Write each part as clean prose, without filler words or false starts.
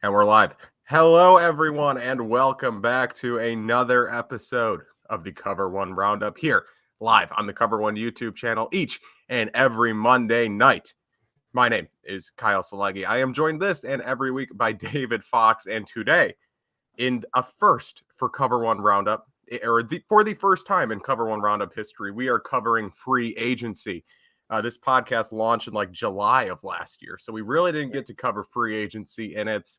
And we're live. Hello, everyone, and welcome back to another episode of the Cover One Roundup here, live on the Cover One YouTube channel each and every Monday night. My name is Kyle Silagyi. I am joined this and every week by David Fox, and today, in a first for Cover One Roundup, for the first time in Cover One Roundup history, we are covering free agency. This podcast launched in like July of last year, so we really didn't get to cover free agency in its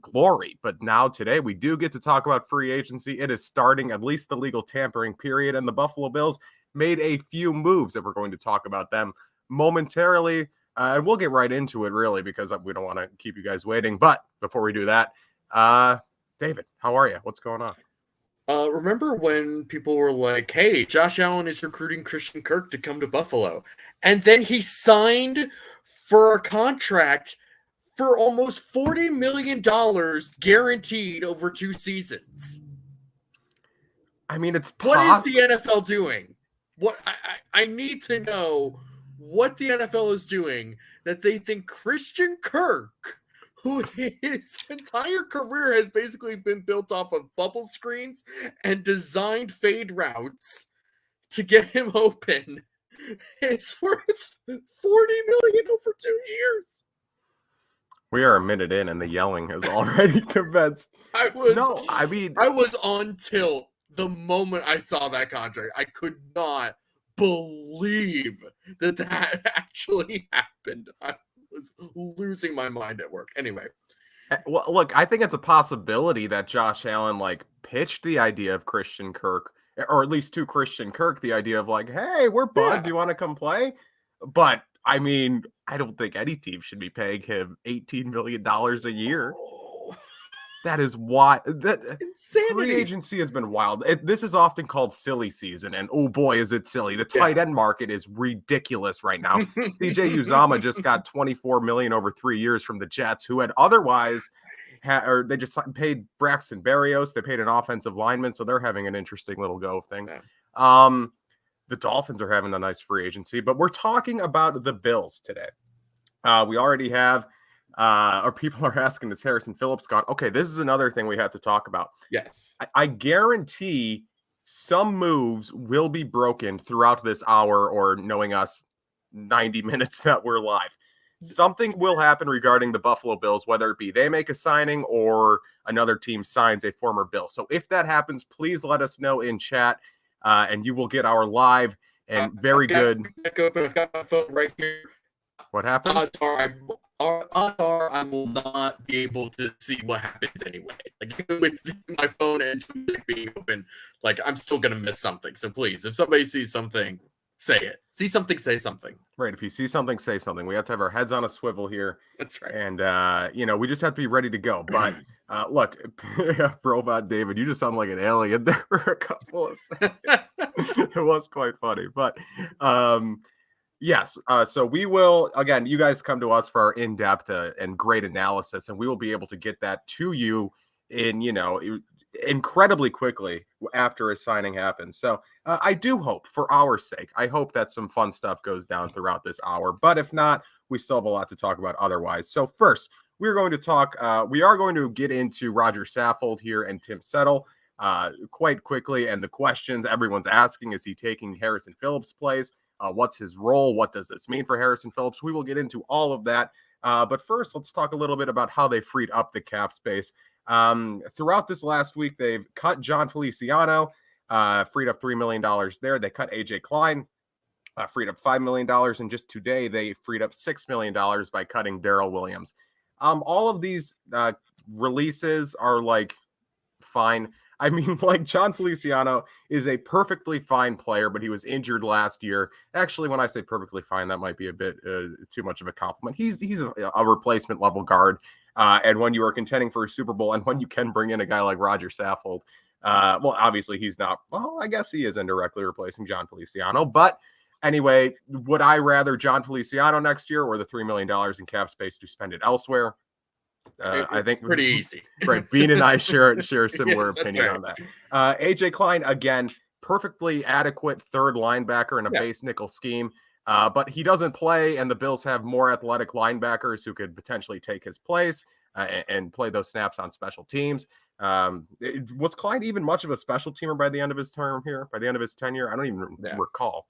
glory. But now today we do get to talk about free agency. It is starting, at least the legal tampering period, and the Buffalo Bills made a few moves, and we're going to talk about them momentarily. And we'll get right into it, really, because we don't want to keep you guys waiting. But before we do that, David, how are you? What's going on? Remember when people were like, hey, Josh Allen is recruiting Christian Kirk to come to Buffalo, and then he signed for a contract for almost $40 million guaranteed over 2 seasons. I mean, what is the NFL doing? What I need to know what the NFL is doing that they think Christian Kirk, who his entire career has basically been built off of bubble screens and designed fade routes to get him open, is worth $40 million over 2 years. We are a minute in and the yelling has already commenced. I was on tilt the moment I saw that contract. I could not believe that actually happened. I was losing my mind at work. Anyway. Well, look, I think it's a possibility that Josh Allen pitched the idea of Christian Kirk, or at least to Christian Kirk, the idea of hey, we're buds, you want to come play? But I mean, I don't think any team should be paying him $18 million a year. Oh. That is why that insanity. Free agency has been wild. This is often called silly season, and oh boy, is it silly. The tight end market is ridiculous right now. CJ Uzomah just got $24 million over 3 years from the Jets, who had otherwise they just paid Braxton Berrios. They paid an offensive lineman, so they're having an interesting little go of things. Yeah. The Dolphins are having a nice free agency, but we're talking about the Bills today. We already have, or people are asking, is Harrison Phillips gone? Okay, this is another thing we have to talk about. Yes. I guarantee some moves will be broken throughout this hour, or knowing us 90 minutes that we're live. Something will happen regarding the Buffalo Bills, whether it be they make a signing or another team signs a former Bill. So if that happens, please let us know in chat. And you will get our live and very good. I've got my phone right here. What happened? I will not be able to see what happens anyway. Even with my phone and being open, I'm still gonna miss something. So please, if somebody sees something, say it. See something, say something. Right. If you see something, say something. We have to have our heads on a swivel here. That's right. And we just have to be ready to go. But look, Robot David, you just sound like an alien there for a couple of seconds. It was quite funny. But yes. So we will, again, you guys come to us for our in-depth and great analysis, and we will be able to get that to you in, incredibly quickly after a signing happens. So I do hope, for our sake, I hope that some fun stuff goes down throughout this hour. But if not, we still have a lot to talk about otherwise. So first, we are going to get into Rodger Saffold here and Tim Settle quite quickly. And the questions everyone's asking, is he taking Harrison Phillips' place? What's his role? What does this mean for Harrison Phillips? We will get into all of that. But first, let's talk a little bit about how they freed up the cap space. Throughout this last week, they've cut John Feliciano, freed up $3 million there. They cut AJ Klein, freed up $5 million. And just today, they freed up $6 million by cutting Daryl Williams. All of these releases are fine. I mean, John Feliciano is a perfectly fine player, but he was injured last year. Actually, when I say perfectly fine, that might be a bit too much of a compliment. He's a replacement level guard. And when you are contending for a Super Bowl, and when you can bring in a guy like Rodger Saffold, well, obviously he's not. Well, I guess he is indirectly replacing John Feliciano. But anyway, would I rather John Feliciano next year or the $3 million in cap space to spend it elsewhere? I think pretty easy. Right. Bean and I share a similar opinion on that. AJ Klein, again, perfectly adequate third linebacker in a base nickel scheme. But he doesn't play, and the Bills have more athletic linebackers who could potentially take his place. and play those snaps on special teams. Was Klein even much of a special teamer by the end of his term here? By the end of his tenure, I don't even recall.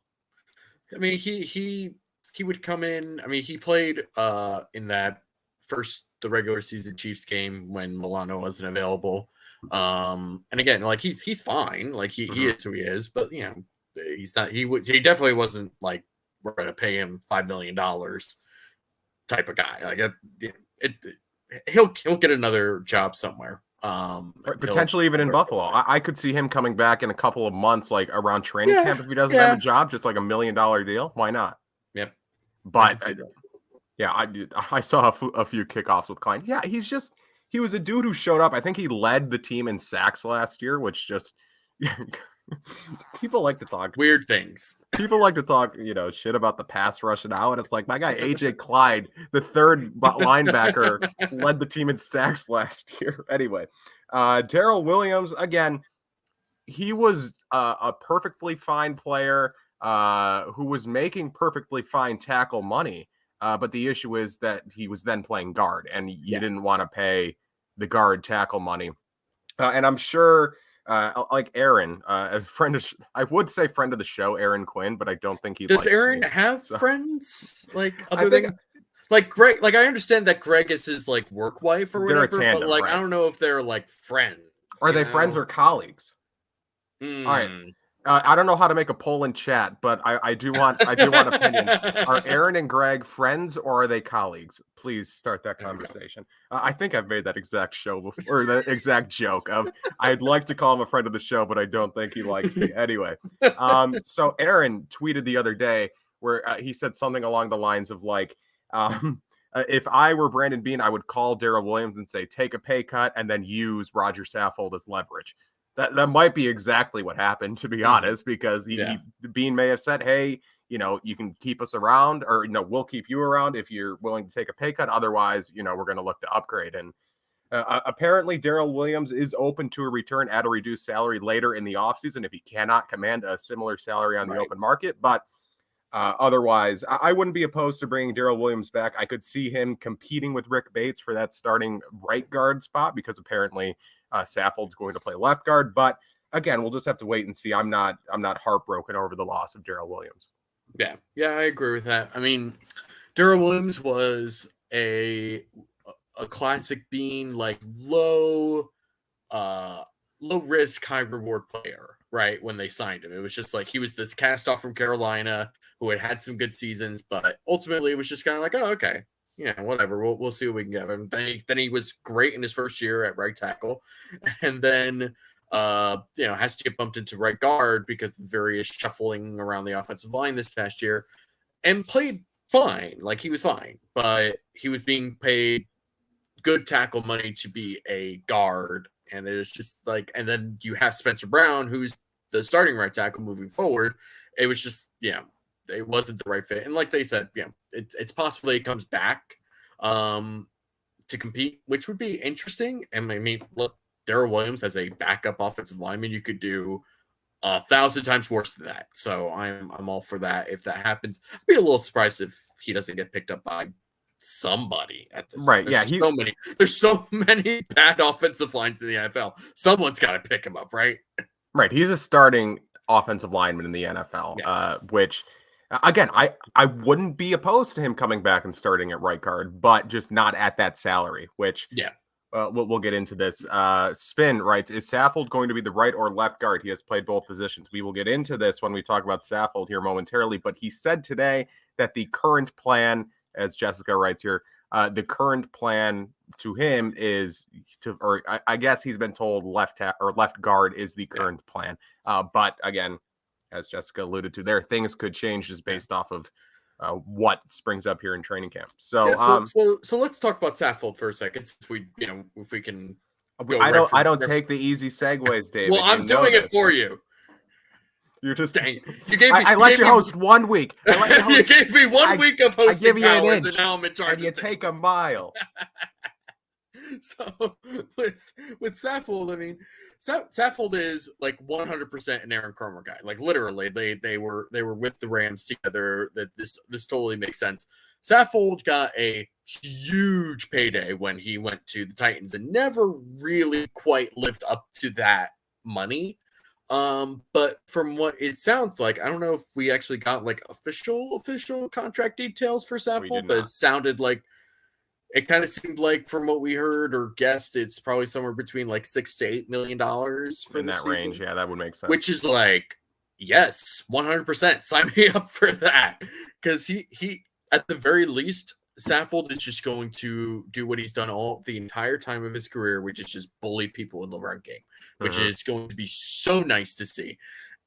I mean, he would come in. I mean, he played in that the regular season Chiefs game when Milano wasn't available. And again, like he's fine. Like he is who he is, but you know, he's not. He definitely wasn't like we're going to pay him $5 million type of guy. Like he'll get another job somewhere. Potentially even in Buffalo. I could see him coming back in a couple of months, like around training camp, if he doesn't have a job, just like $1 million deal. Why not? Yep. But I saw a few kickoffs with Klein. Yeah, he was a dude who showed up. I think he led the team in sacks last year, which just people like to talk weird things. People like to talk, shit about the pass rush now, and it's like my guy AJ Clyde, the third linebacker, led the team in sacks last year. Anyway, Daryl Williams, again, he was a perfectly fine player who was making perfectly fine tackle money, but the issue is that he was then playing guard, and you didn't want to pay the guard tackle money, and I'm sure. Like Aaron, a friend of, I would say friend of the show, Aaron Quinn, but I don't think he does. Aaron have friends like other than like Greg? Like I understand that Greg is his like work wife or whatever, but like right. I don't know if they're like friends. Are they friends or colleagues? All right. I don't know how to make a poll in chat, but I do want opinion. Are Aaron and Greg friends or are they colleagues? Please start that conversation. I think I've made that exact show before, or the exact joke of I'd like to call him a friend of the show, but I don't think he likes me. Anyway, so Aaron tweeted the other day where he said something along the lines of like, if I were Brandon Beane, I would call Daryl Williams and say, take a pay cut and then use Rodger Saffold as leverage. That might be exactly what happened, to be honest, because Bean may have said, hey, you can keep us around, or, we'll keep you around if you're willing to take a pay cut. Otherwise, we're going to look to upgrade. And apparently Daryl Williams is open to a return at a reduced salary later in the offseason if he cannot command a similar salary on the open market. But otherwise, I wouldn't be opposed to bringing Daryl Williams back. I could see him competing with Rick Bates for that starting right guard spot because apparently Saffold's going to play left guard. But again, we'll just have to wait and see. I'm not heartbroken over the loss of Daryl Williams. Yeah, I agree with that. I mean, Daryl Williams was a classic Bean, like low risk, high reward player, right? When they signed him, it was just like he was this cast off from Carolina who had some good seasons, but ultimately it was just kind of like, oh, okay, whatever. We'll see what we can get him. Then he was great in his first year at right tackle, and then has to get bumped into right guard because of various shuffling around the offensive line this past year, and played fine. Like he was fine, but he was being paid good tackle money to be a guard, and it was just like, and then you have Spencer Brown, who's the starting right tackle moving forward. It was just, it wasn't the right fit. And like they said, it's possible he comes back to compete, which would be interesting. And I mean, look, Daryl Williams as a backup offensive lineman, you could do 1,000 times worse than that. So I'm all for that. If that happens, I'd be a little surprised if he doesn't get picked up by somebody at this right. point. There's so many bad offensive lines in the NFL. Someone's got to pick him up, right? Right. He's a starting offensive lineman in the NFL, which again, I wouldn't be opposed to him coming back and starting at right guard, but just not at that salary, which we'll get into this. Spin writes, is Saffold going to be the right or left guard? He has played both positions. We will get into this when we talk about Saffold here momentarily, but he said today that the current plan, as Jessica writes here, the current plan to him is I guess he's been told left guard is the current plan. But again, as Jessica alluded to, there things could change just based off of what springs up here in training camp. So let's talk about Saffold for a second, since we, if we can. I don't take the easy segues, David. Well, I'm doing it for you. You're just dang. You gave me. I let you host 1 week. You gave me 1 week of hosting powers, and now I'm in charge. And you take a mile. So with Saffold, I mean, Saffold is like 100% an Aaron Kromer guy. Like literally, they were with the Rams together. That this totally makes sense. Saffold got a huge payday when he went to the Titans and never really quite lived up to that money. But from what it sounds like, I don't know if we actually got like official contract details for Saffold, but it sounded like it kind of seemed like from what we heard or guessed, it's probably somewhere between like $6 to $8 million for in that season, range. Yeah, that would make sense. which is like, yes, 100%. Sign me up for that, because he at the very least, Saffold is just going to do what he's done the entire time of his career, which is just bully people in the run game, which is going to be so nice to see.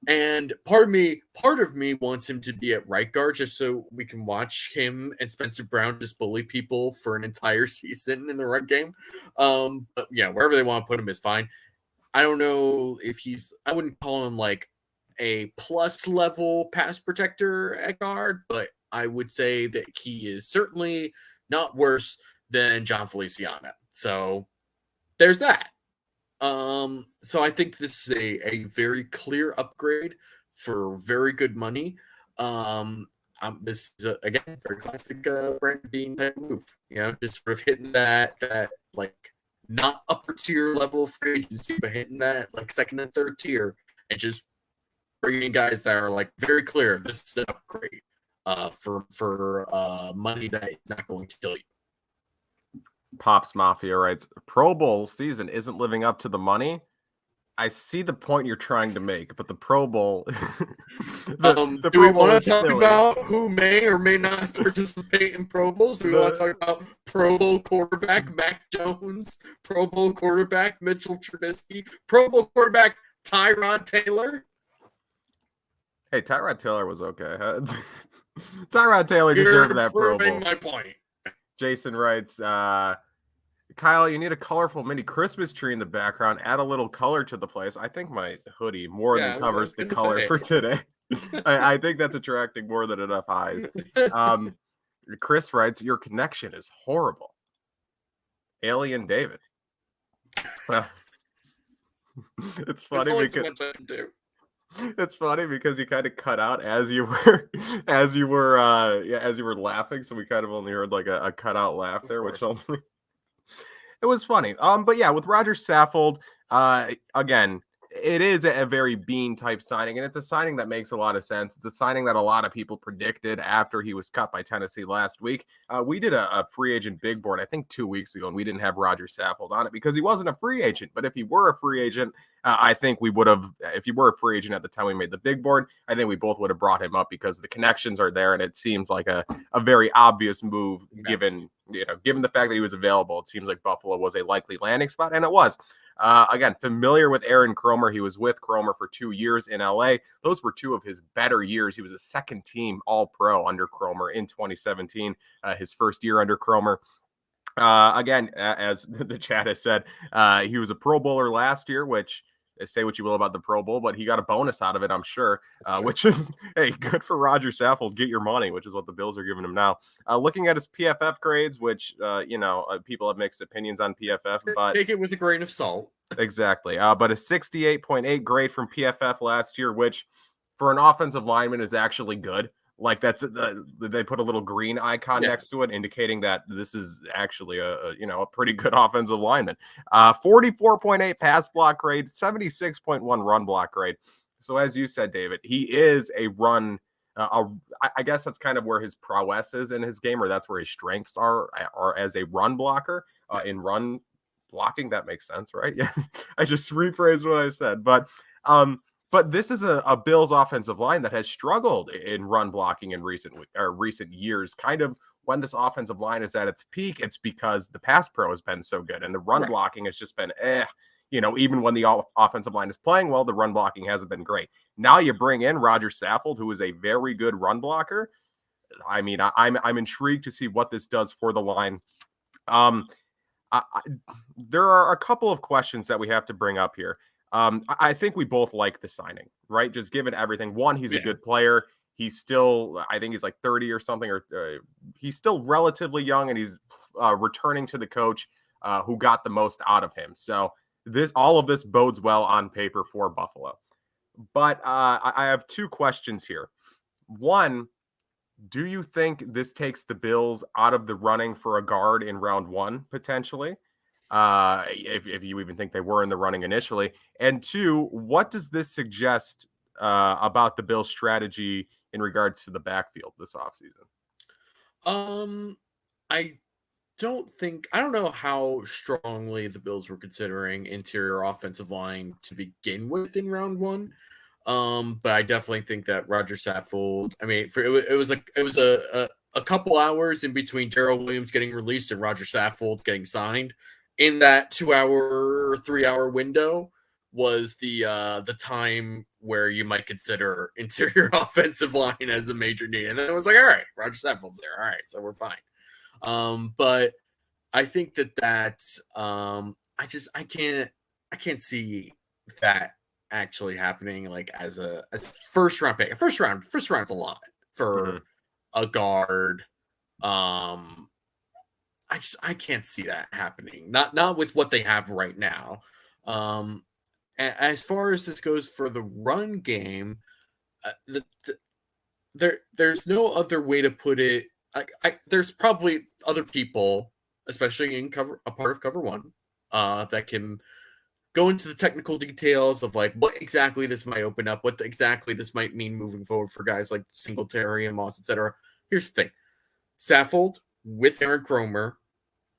And part of me wants him to be at right guard just so we can watch him and Spencer Brown just bully people for an entire season in the run game. But yeah, wherever they want to put him is fine. I don't know if I wouldn't call him like a plus level pass protector at guard, but I would say that he is certainly not worse than John Feliciano. So there's that. So I think this is a very clear upgrade for very good money. This is again very classic Brandon Beane type move. Just sort of hitting that like not upper tier level free agency, but hitting that like second and third tier, and just bringing in guys that are like very clear. This is an upgrade for money that is not going to kill you. Pops Mafia writes, Pro Bowl season isn't living up to the money. I see the point you're trying to make, but the Pro Bowl. Do we want to talk about who may or may not participate in Pro Bowls? Do we want to talk about Pro Bowl quarterback Mac Jones, Pro Bowl quarterback Mitchell Trubisky, Pro Bowl quarterback Tyrod Taylor? Hey, Tyrod Taylor was okay. Tyrod Taylor deserved that Pro Bowl. Proving my point. Jason writes, Kyle, you need a colorful mini Christmas tree in the background. Add a little color to the place. I think my hoodie more than covers the color for today. I think that's attracting more than enough eyes. Chris writes, your connection is horrible. Alien David. It's funny because it's funny because you kind of cut out as you were laughing, so we kind of only heard like a cutout laugh there, which only it was funny. But yeah, with Rodger Saffold, again, it is a very Beane type signing, and it's a signing that makes a lot of sense. It's a signing that a lot of people predicted after he was cut by Tennessee last week. We did a free agent big board, I think 2 weeks ago, and we didn't have Rodger Saffold on it because he wasn't a free agent. But if he were a free agent, I think we would have, if he were a free agent at the time we made the big board, I think we both would have brought him up because the connections are there, and it seems like a very obvious move given the fact that he was available. It seems like Buffalo was a likely landing spot, and it was. Again, familiar with Aaron Kromer. He was with Kromer for 2 years in LA. Those were two of his better years. He was a second team All-Pro under Kromer in 2017, his first year under Kromer. Again, as the chat has said, he was a Pro Bowler last year, which say what you will about the Pro Bowl, but he got a bonus out of it, I'm sure, which is, hey, good for Rodger Saffold. Get your money, which is what the Bills are giving him now. Looking at his PFF grades, which, people have mixed opinions on PFF, but take it with a grain of salt. Exactly. But a 68.8 grade from PFF last year, which for an offensive lineman is actually good. Like they put a little green icon next to it, indicating that this is actually a pretty good offensive lineman. 44.8 pass block grade, 76.1 run block grade. So as you said, David, he is a run. I guess that's kind of where his prowess is in his game, or that's where his strengths are as a run blocker in run blocking. That makes sense, right? Yeah, I just rephrased what I said, But this is a Bills offensive line that has struggled in run blocking in recent years. Kind of when this offensive line is at its peak, it's because the pass pro has been so good, and the run blocking has just been even when the offensive line is playing well, the run blocking hasn't been great. Now you bring in Rodger Saffold, who is a very good run blocker. I mean, I'm intrigued to see what this does for the line. There are a couple of questions that we have to bring up here. I think we both like the signing, right? Just given everything. One, he's a good player. He's still, I think he's like 30 or something, or he's still relatively young, and he's returning to the coach who got the most out of him. So all of this bodes well on paper for Buffalo. But I have two questions here. One, Do you think this takes the Bills out of the running for a guard in round 1 potentially? If you even think they were in the running initially. And 2, what does this suggest about the Bills' strategy in regards to the backfield this offseason? I I don't know how strongly the Bills were considering interior offensive line to begin with in round 1. But I definitely think that Rodger Saffold, I mean, it was a couple hours in between Daryl Williams getting released and Rodger Saffold getting signed. In that 2 hour, 3 hour window was the time where you might consider interior offensive line as a major need. And then it was like, all right, Rodger Saffold's there. All right, so we're fine. But I think that's I can't see that actually happening like as first round pick. First round's a lot for a guard. I can't see that happening. Not with what they have right now. As far as this goes for the run game, there's no other way to put it. There's probably other people, especially in a part of cover 1, that can go into the technical details of like what exactly this might open up, what exactly this might mean moving forward for guys like Singletary and Moss, etc. Here's the thing: Saffold with Aaron Cromer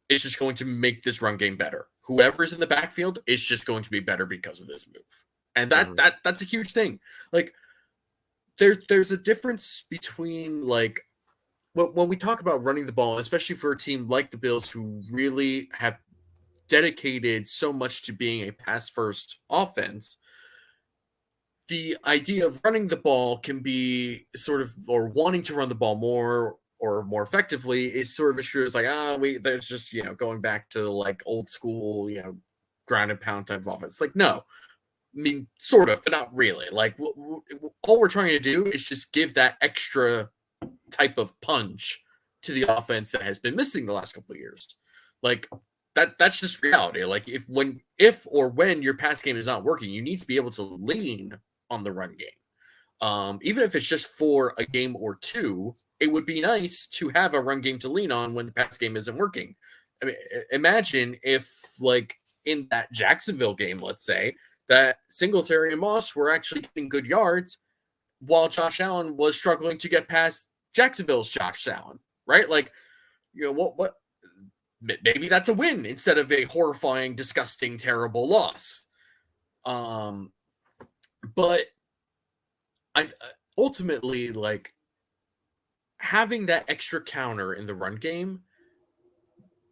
is just going to make this run game better. Whoever's in the backfield is just going to be better because of this move, and that's a huge thing. Like there's a difference between like when we talk about running the ball, especially for a team like the Bills who really have dedicated so much to being a pass first offense. The idea of running the ball can be sort of, or wanting to run the ball more or more effectively is sort of issue. It's like, there's just, going back to like old school, ground and pound type of offense. Like, no, I mean, sort of, but not really. Like, all we're trying to do is just give that extra type of punch to the offense that has been missing the last couple of years. Like, that's just reality. Like, if or when your pass game is not working, you need to be able to lean on the run game. Even if it's just for a game or two, it would be nice to have a run game to lean on when the pass game isn't working. I mean, imagine if, like, in that Jacksonville game, let's say, that Singletary and Moss were actually getting good yards while Josh Allen was struggling to get past Jacksonville's Josh Allen, right? Like, what maybe that's a win instead of a horrifying, disgusting, terrible loss. But I ultimately, like, having that extra counter in the run game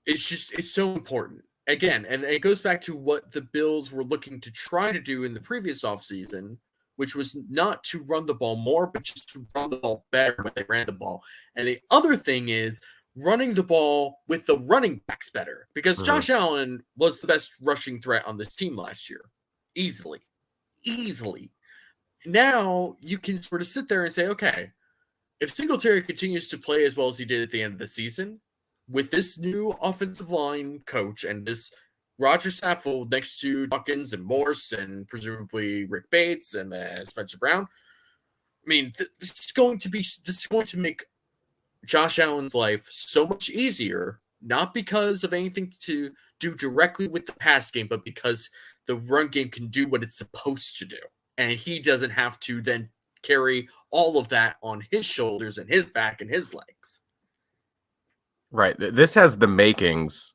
it's so important. Again, and it goes back to what the Bills were looking to try to do in the previous offseason, which was not to run the ball more, but just to run the ball better when they ran the ball. And the other thing is running the ball with the running backs better, because Josh Allen was the best rushing threat on this team last year. Easily. Now you can sort of sit there and say, okay, if Singletary continues to play as well as he did at the end of the season, with this new offensive line coach and this Rodger Saffold next to Dawkins and Morse and presumably Rick Bates and then Spencer Brown, I mean, this is going to make Josh Allen's life so much easier, not because of anything to do directly with the pass game, but because the run game can do what it's supposed to do. And he doesn't have to then carry all of that on his shoulders and his back and his legs. Right. This has the makings,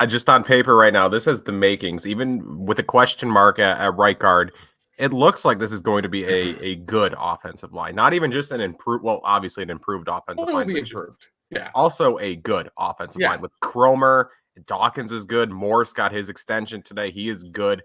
just on paper right now, this has the makings, even with a question mark at right guard. It looks like this is going to be a good offensive line, not even just an improved, well, obviously an improved offensive line. It'll be improved. Yeah. Also a good offensive line with Cromer. Dawkins is good. Morse got his extension today. He is good.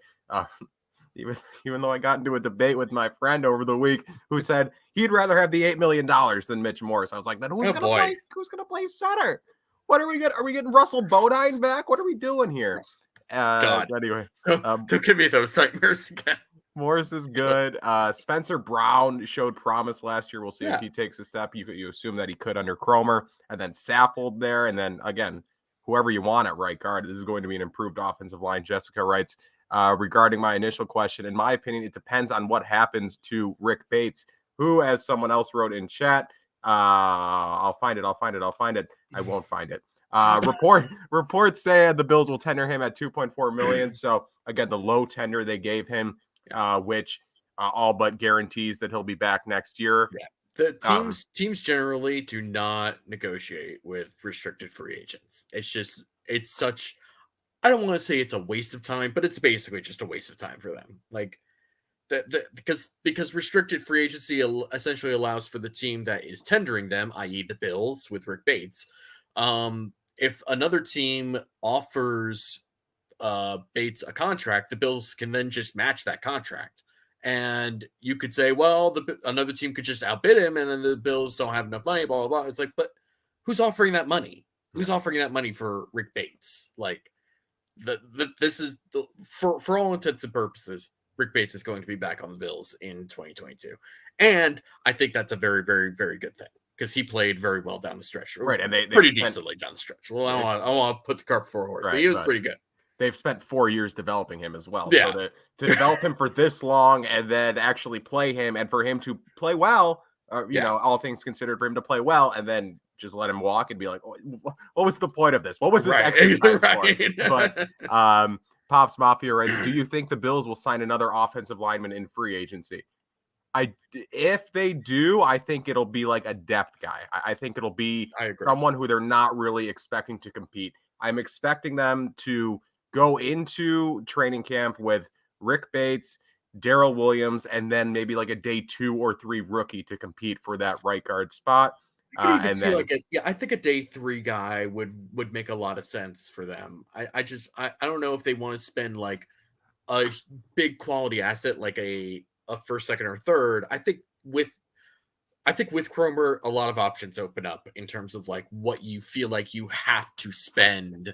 Even though I got into a debate with my friend over the week who said he'd rather have the $8 million than Mitch Morse. I was like, then who's going to play center? What are we getting? Are we getting Russell Bodine back? What are we doing here? God. Anyway. Don't give me those nightmares again. Morris is good. Spencer Brown showed promise last year. We'll see if he takes a step. You assume that he could under Cromer. And then Saffold there. And then, again, whoever you want at right guard. This is going to be an improved offensive line. Jessica writes, regarding my initial question, in my opinion, it depends on what happens to Rick Bates, who, as someone else wrote in chat, I'll find it. I won't find it. Reports say the Bills will tender him at $2.4 million. So again, the low tender they gave him, which all but guarantees that he'll be back next year. Yeah. The teams generally do not negotiate with restricted free agents. It's such, I don't want to say it's a waste of time, but it's basically just a waste of time for them. Like because restricted free agency essentially allows for the team that is tendering them, i.e. the Bills with Rick Bates. If another team offers Bates a contract, the Bills can then just match that contract. And you could say, well, another team could just outbid him, and then the Bills don't have enough money, blah, blah, blah. It's like, but who's offering that money? Who's offering that money for Rick Bates? Like, this is, for all intents and purposes, Rick Bates is going to be back on the Bills in 2022. And I think that's a very, very, very good thing, because he played very well down the stretch. Right, and they pretty decently down the stretch. Well, I don't want to put the cart before a horse, but he was pretty good. They've spent 4 years developing him as well. Yeah. So to develop him for this long and then actually play him, and for him to play well, you know, all things considered, for him to play well and then just let him walk and be like, what was the point of this? What was this exercise for? But Pops Mafia writes, do you think the Bills will sign another offensive lineman in free agency? If they do, I think it'll be like a depth guy. I think it'll be someone who they're not really expecting to compete. I'm expecting them to go into training camp with Rick Bates, Daryl Williams, and then maybe like a day 2 or 3 rookie to compete for that right guard spot. I think a day 3 guy would make a lot of sense for them. I don't know if they want to spend like a big quality asset like a first, second, or third. I think with Cromer, a lot of options open up in terms of like what you feel like you have to spend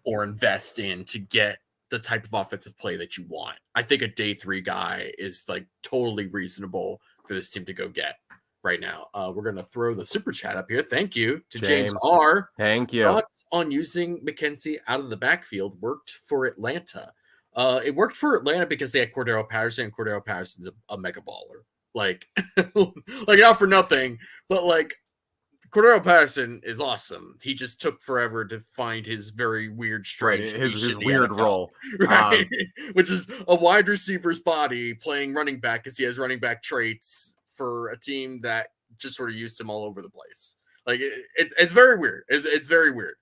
or invest in to get the type of offensive play that you want. I think a day 3 guy is like totally reasonable for this team to go get right now. We're going to throw the super chat up here. Thank you to James R. Thank you. Thoughts on using McKenzie out of the backfield worked for Atlanta. It worked for Atlanta because they had Cordero Patterson, and Cordero Patterson's a mega baller. Like, like not for nothing, but like Cordero Patterson is awesome. He just took forever to find his very weird, strange, his weird NFL, role, right? Which is a wide receiver's body playing running back because he has running back traits for a team that just sort of used him all over the place. Like it's very weird. It's very weird,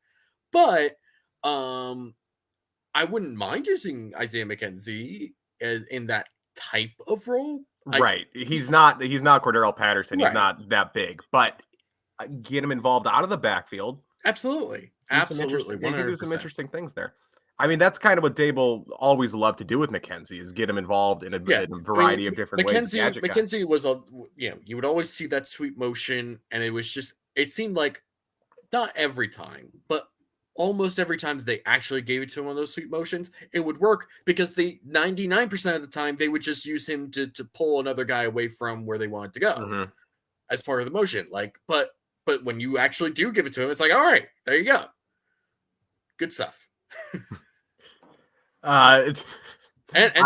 but I wouldn't mind using Isaiah McKenzie in that type of role. Right. He's not Cordero Patterson. He's not that big, but get him involved out of the backfield. Absolutely. He can do some interesting things there. I mean, that's kind of what Dable always loved to do with McKenzie, is get him involved in a variety of different ways. McKenzie was you would always see that sweep motion, and it seemed like not every time, but almost every time that they actually gave it to him on those sweep motions, it would work because 99% of the time they would just use him to pull another guy away from where they wanted to go as part of the motion. Like, but when you actually do give it to him, it's like, all right, there you go. Good stuff. And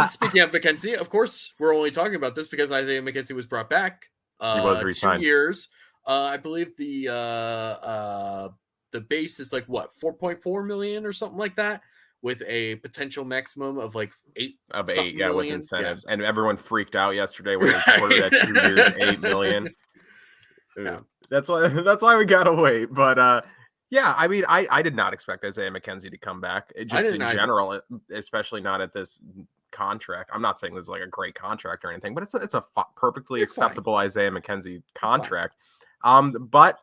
speaking of McKenzie, of course, we're only talking about this because Isaiah McKenzie was brought back. He was re-signed. 2 years. I believe the base is like what, 4.4 million or something like that, with a potential maximum of like 8 million, with incentives. And everyone freaked out yesterday when they reported that 2 years, 8 million. Yeah. That's why we gotta wait. But yeah, I mean, I did not expect Isaiah McKenzie to come back. Just in general, especially not at this contract. I'm not saying this is like a great contract or anything, but it's a perfectly acceptable fine. Isaiah McKenzie contract. But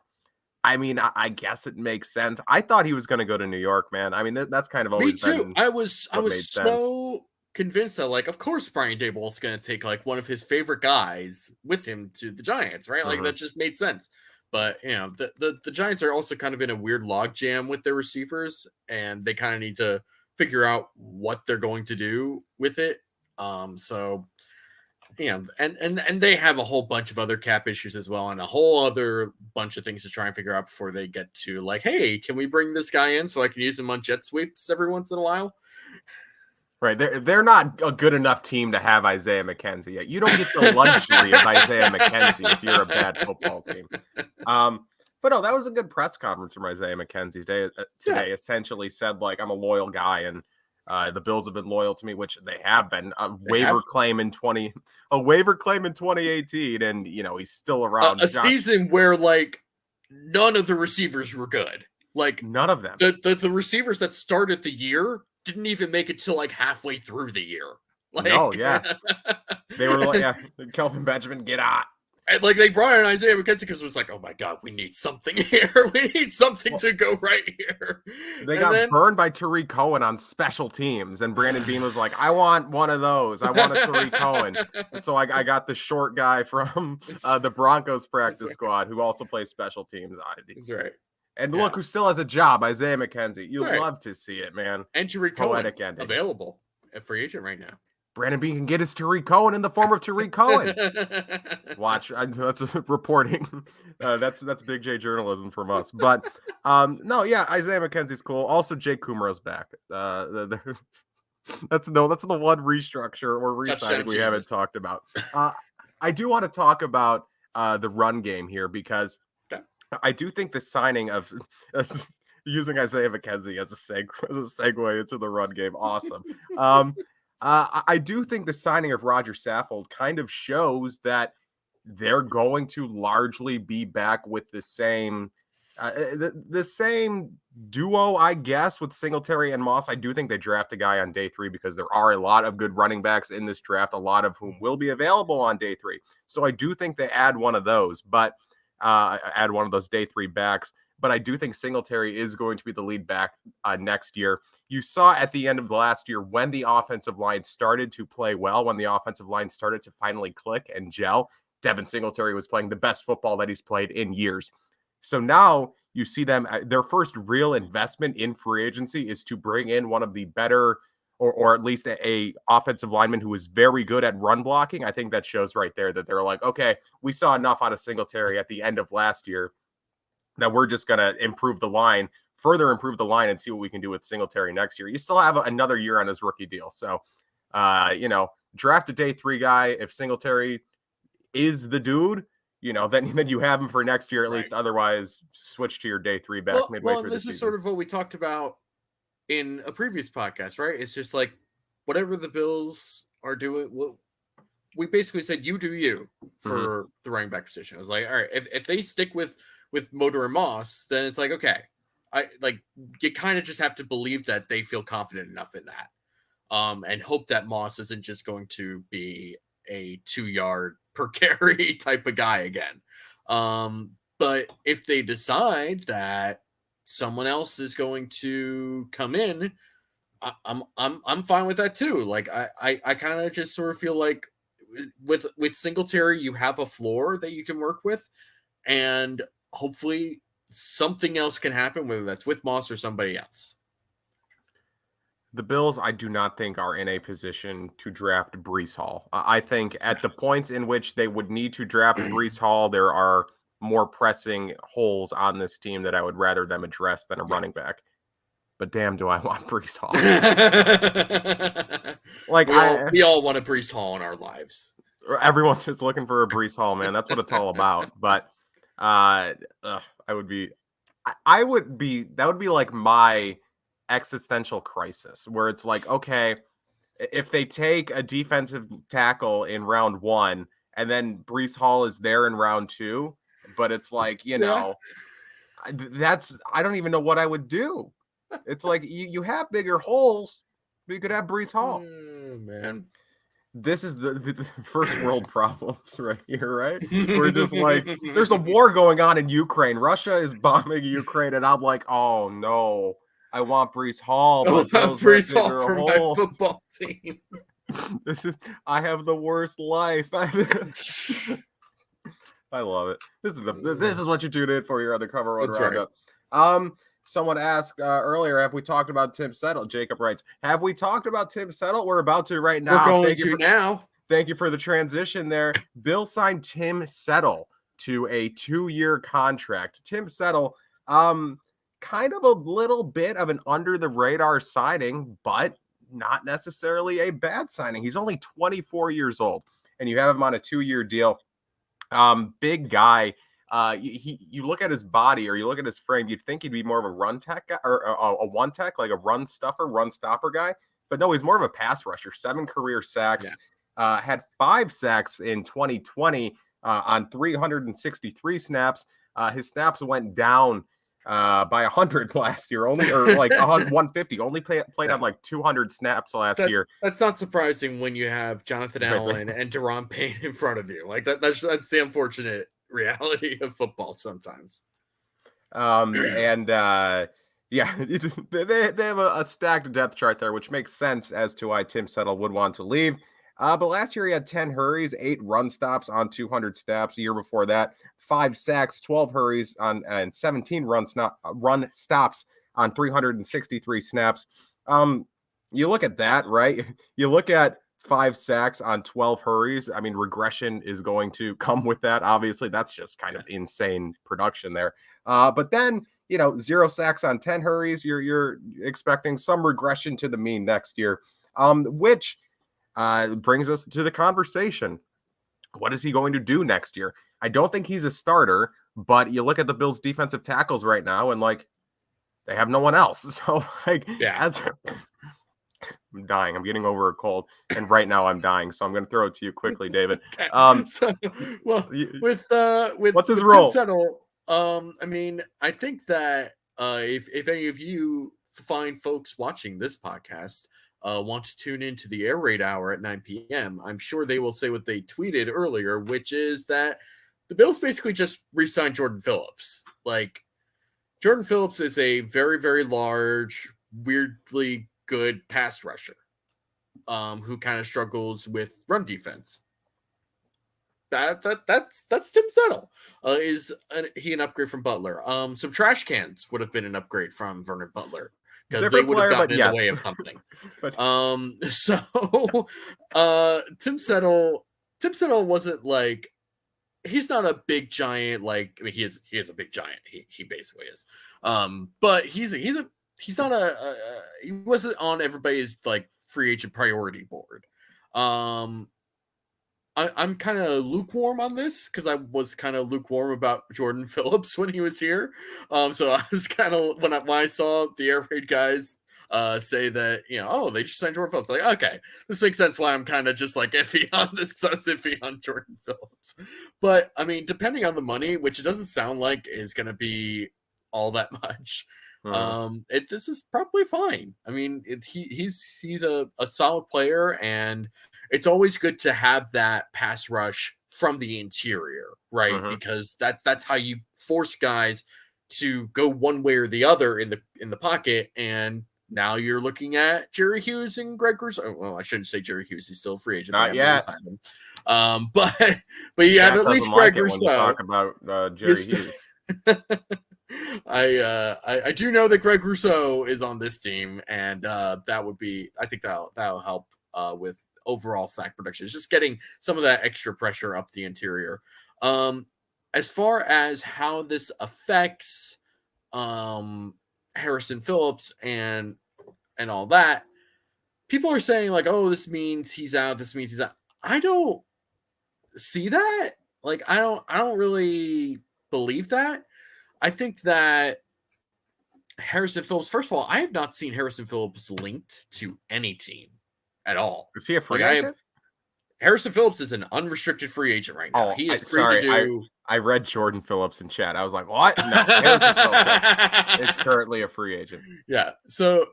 I mean, I guess it makes sense. I thought he was going to go to New York, man. I mean, that's kind of always me too. Been I was so convinced that, like, of course Brian Daboll is going to take like one of his favorite guys with him to the Giants, right? Like that just made sense. But you know, the Giants are also kind of in a weird logjam with their receivers, and they kind of need to figure out what they're going to do with it. So yeah, and they have a whole bunch of other cap issues as well, and a whole other bunch of things to try and figure out before they get to like, hey, can we bring this guy in so I can use him on jet sweeps every once in a while? Right. They're not a good enough team to have Isaiah McKenzie yet. You don't get the luxury of Isaiah McKenzie if you're a bad football team. But no, that was a good press conference from Isaiah McKenzie today. Essentially said, like, I'm a loyal guy, and the Bills have been loyal to me, which they have been. A waiver claim in 2018, and he's still around. A season where like none of the receivers were good. Like none of them. The receivers that started the year didn't even make it till like halfway through the year. Like, no, yeah. They were like, Kelvin Benjamin, get out. And like they brought in Isaiah McKenzie because it was like, oh my God, we need something here. We need something to go right here. They got burned by Tariq Cohen on special teams, and Brandon Beane was like, I want one of those. I want a Tariq Cohen. And so I got the short guy from the Broncos practice squad who also plays special teams. That's right. And look who still has a job, Isaiah McKenzie. You love to see it, man. And Tariq Cohen available at free agent right now. Brandon Beane can get his Tariq Cohen in the form of Tariq Cohen. Watch, that's reporting. That's Big J journalism from us. But no, yeah, Isaiah McKenzie's cool. Also, Jake Kumerow's back. That's the one restructure or re-signing we haven't talked about. I do want to talk about the run game here because I do think the signing of using Isaiah McKenzie as a segue into the run game, awesome. I do think the signing of Rodger Saffold kind of shows that they're going to largely be back with the same duo, I guess, with Singletary and Moss. I do think they draft a guy on day 3 because there are a lot of good running backs in this draft, a lot of whom will be available on day 3. So I do think they add one of those, but add one of those day 3 backs. But I do think Singletary is going to be the lead back next year. You saw at the end of last year when the offensive line started to play well, when the offensive line started to finally click and gel, Devin Singletary was playing the best football that he's played in years. So now you see them, their first real investment in free agency is to bring in one of the better, or at least a offensive lineman who is very good at run blocking. I think that shows right there that they're like, okay, we saw enough out of Singletary at the end of last year that we're just going to further improve the line and see what we can do with Singletary next year. You still have another year on his rookie deal. So, draft a day 3 guy. If Singletary is the dude, then you have him for next year at least. Otherwise, switch to your day 3 back midway through the season. This is sort of what we talked about in a previous podcast, right? It's just like whatever the Bills are doing. Well, we basically said you do you for the running back position. I was like, all right, if they stick with Motor and Moss, then it's like, okay, you kind of just have to believe that they feel confident enough in that, and hope that Moss isn't just going to be a 2-yard per carry type of guy again. But if they decide that someone else is going to come in, I'm fine with that too. Like I kind of just sort of feel like with Singletary, you have a floor that you can work with, and hopefully something else can happen, whether that's with Moss or somebody else. The Bills, I do not think, are in a position to draft Breece Hall. I think at the points in which they would need to draft Breece Hall, there are more pressing holes on this team that I would rather them address than a running back. But damn, do I want Breece Hall. We all want a Breece Hall in our lives. Everyone's just looking for a Breece Hall, man. That's what it's all about. But that would be like my existential crisis, where it's like, okay, if they take a defensive tackle in round 1 and then Breece Hall is there in round 2, but it's like, I don't even know what I would do. It's like you have bigger holes, but you could have Breece Hall. Man. This is the first world problems right here, right? We're just like, there's a war going on in Ukraine. Russia is bombing Ukraine, and I'm like, oh no, I want Breece Hall. Breece Hall for my football team. I have the worst life. I love it. This is what you tune in for here on the Cover One Roundup. Right. Someone asked earlier, have we talked about Tim Settle? Jacob writes, have we talked about Tim Settle? We're about to right now. We're going to now. Thank you for the transition there. Bill signed Tim Settle to a 2-year contract. Tim Settle, kind of a little bit of an under-the-radar signing, but not necessarily a bad signing. He's only 24 years old, and you have him on a 2-year deal. Big guy. You look at his body or you look at his frame, you'd think he'd be more of a run tech guy or a one tech, like a run stopper guy. But no, he's more of a pass rusher. 7 career sacks. Had 5 sacks in 2020 on 363 snaps. His snaps went down by 100 last year, only, or like 150. Only played on like 200 snaps last year. That's not surprising when you have Jonathan Allen and Daron Payne in front of you. Like that's the unfortunate reality of football sometimes. Yeah, they have a stacked depth chart there, which makes sense as to why Tim Settle would want to leave. But last year he had 10 hurries, 8 run stops on 200 snaps. The year before that, 5 sacks, 12 hurries and 17 run stops on 363 snaps. You look at that, right? You look at 5 sacks on 12 hurries. I mean, regression is going to come with that. Obviously, that's just kind of insane production there. But then, 0 sacks on 10 hurries. You're expecting some regression to the mean next year, which brings us to the conversation. What is he going to do next year? I don't think he's a starter, but you look at the Bills' defensive tackles right now, and they have no one else. So I'm dying. I'm getting over a cold, and right now I'm dying. So I'm going to throw it to you quickly, David. What's his role? Tim Settle, I mean, I think that if any of you fine folks watching this podcast want to tune into the Air Raid Hour at 9 p.m., I'm sure they will say what they tweeted earlier, which is that the Bills basically just re-signed Jordan Phillips. Like, Jordan Phillips is a very, very large, weirdly good pass rusher who kind of struggles with run defense. That's Tim Settle. Is he an upgrade from Butler? Some trash cans would have been an upgrade from Vernon Butler because they would have gotten in the way of something. Tim Settle wasn't like, he's not a big giant. Like, I mean, he is a big giant. He basically is. But he wasn't on everybody's like free agent priority board. I'm kind of lukewarm on this because I was kind of lukewarm about Jordan Phillips when he was here. So I was kind of, when I saw the Air Raid guys say that, they just signed Jordan Phillips, like, okay, this makes sense why I'm kind of just like iffy on this, because I was iffy on Jordan Phillips. But I mean, depending on the money, which it doesn't sound like is going to be all that much, this is probably fine. I mean, he's a solid player, and it's always good to have that pass rush from the interior, right? Because that's how you force guys to go one way or the other in the pocket. And now you're looking at Jerry Hughes and Greg Rousseau. Well, I shouldn't say Jerry Hughes; he's still a free agent. Not yet. But you have at least Greg Rousseau. When you talk about Jerry Hughes. I do know that Greg Rousseau is on this team, and that would be, I think that'll help with overall sack production. It's just getting some of that extra pressure up the interior. As far as how this affects Harrison Phillips and all that, people are saying like, oh, this means he's out. This means he's out. I don't see that. Like, I don't really believe that. I think that Harrison Phillips, first of all, I have not seen Harrison Phillips linked to any team at all. Is he a free agent? Harrison Phillips is an unrestricted free agent right now. He is free to do. I read Jordan Phillips in chat. I was like, what? No, Harrison Phillips is currently a free agent. Yeah. So,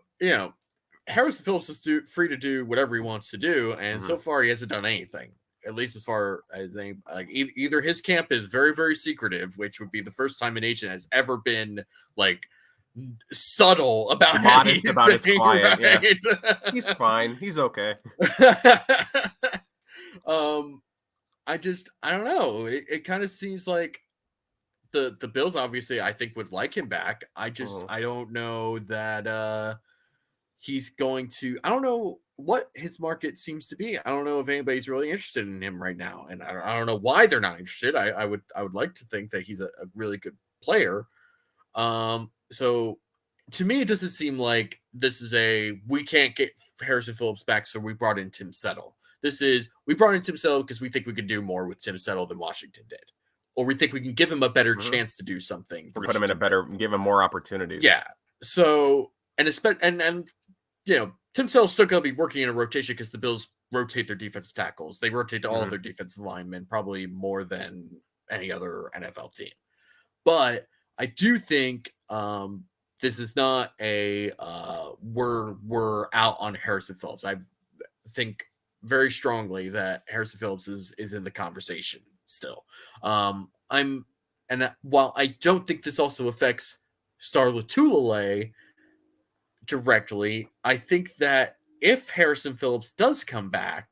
Harrison Phillips is free to do whatever he wants to do. And so far, he hasn't done anything. At least as far as either his camp is very, very secretive, which would be the first time an agent has ever been like subtle about modest about his client. Right? Yeah. He's fine. He's okay. I don't know. It kind of seems like the Bills obviously I think would like him back. I don't know that he's going to. I don't know what his market seems to be. I don't know if anybody's really interested in him right now, and I don't know why they're not interested. I would like to think that he's a really good player. So to me, it doesn't seem like this is we can't get Harrison Phillips back, so we brought in Tim Settle. This is, we brought in Tim Settle because we think we could do more with Tim Settle than Washington did. Or we think we can give him a better chance to do something. Or put him in a better, give him more opportunities. Yeah. So, and Tim Settle's still going to be working in a rotation because the Bills rotate their defensive tackles. They rotate all of their defensive linemen, probably more than any other NFL team. But I do think this is not a we're out on Harrison Phillips. I think very strongly that Harrison Phillips is in the conversation still. While I don't think this also affects Star Lotulelei directly, I think that if Harrison Phillips does come back,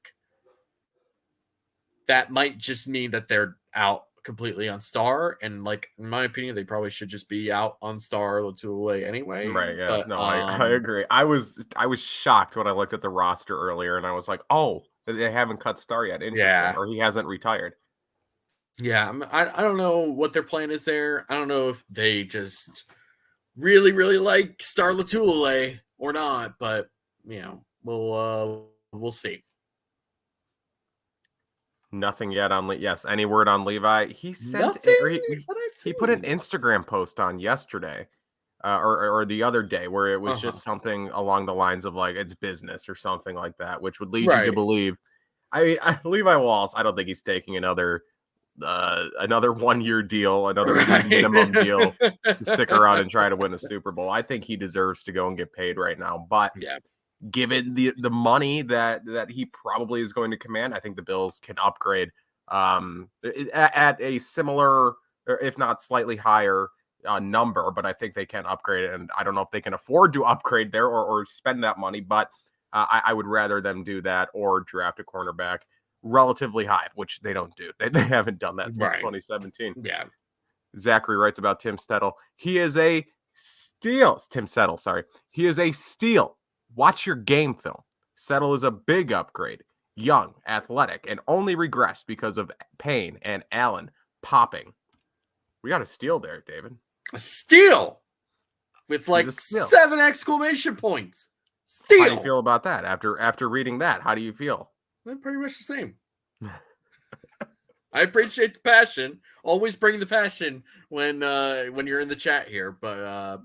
that might just mean that they're out completely on Star, and like in my opinion, they probably should just be out on Star Lotulelei anyway. Right? Yeah. But, I agree. I was shocked when I looked at the roster earlier, and I was like, oh, they haven't cut Star yet. Interesting. Or he hasn't retired. Yeah, I don't know what their plan is there. I don't know if they just really, really like Star Lotulelei or not, but we'll see. Nothing yet on yes. Any word on Levi? He said he put an Instagram post on yesterday, or the other day, where it was just something along the lines of like it's business or something like that, which would lead you to believe. I mean, Levi Wallace, I don't think he's taking another 1-year deal, another minimum deal to stick around and try to win a Super Bowl. I think he deserves to go and get paid right now. But given the money that he probably is going to command, I think the Bills can upgrade at a similar, or if not slightly higher number. But I think they can upgrade it, and I don't know if they can afford to upgrade there or spend that money. But I would rather them do that or draft a cornerback relatively high, which they don't do. They haven't done that since 2017. Yeah. Zachary writes about Tim Settle. He is a steal. Tim Settle, sorry. He is a steal. Watch your game film. Settle is a big upgrade. Young, athletic, and only regressed because of Payne and Allen popping. We got a steal there, David. A steal with like 7 exclamation points. Steal. How do you feel about that? After reading that, how do you feel? Pretty much the same. I appreciate the passion. Always bring the passion when you're in the chat here, but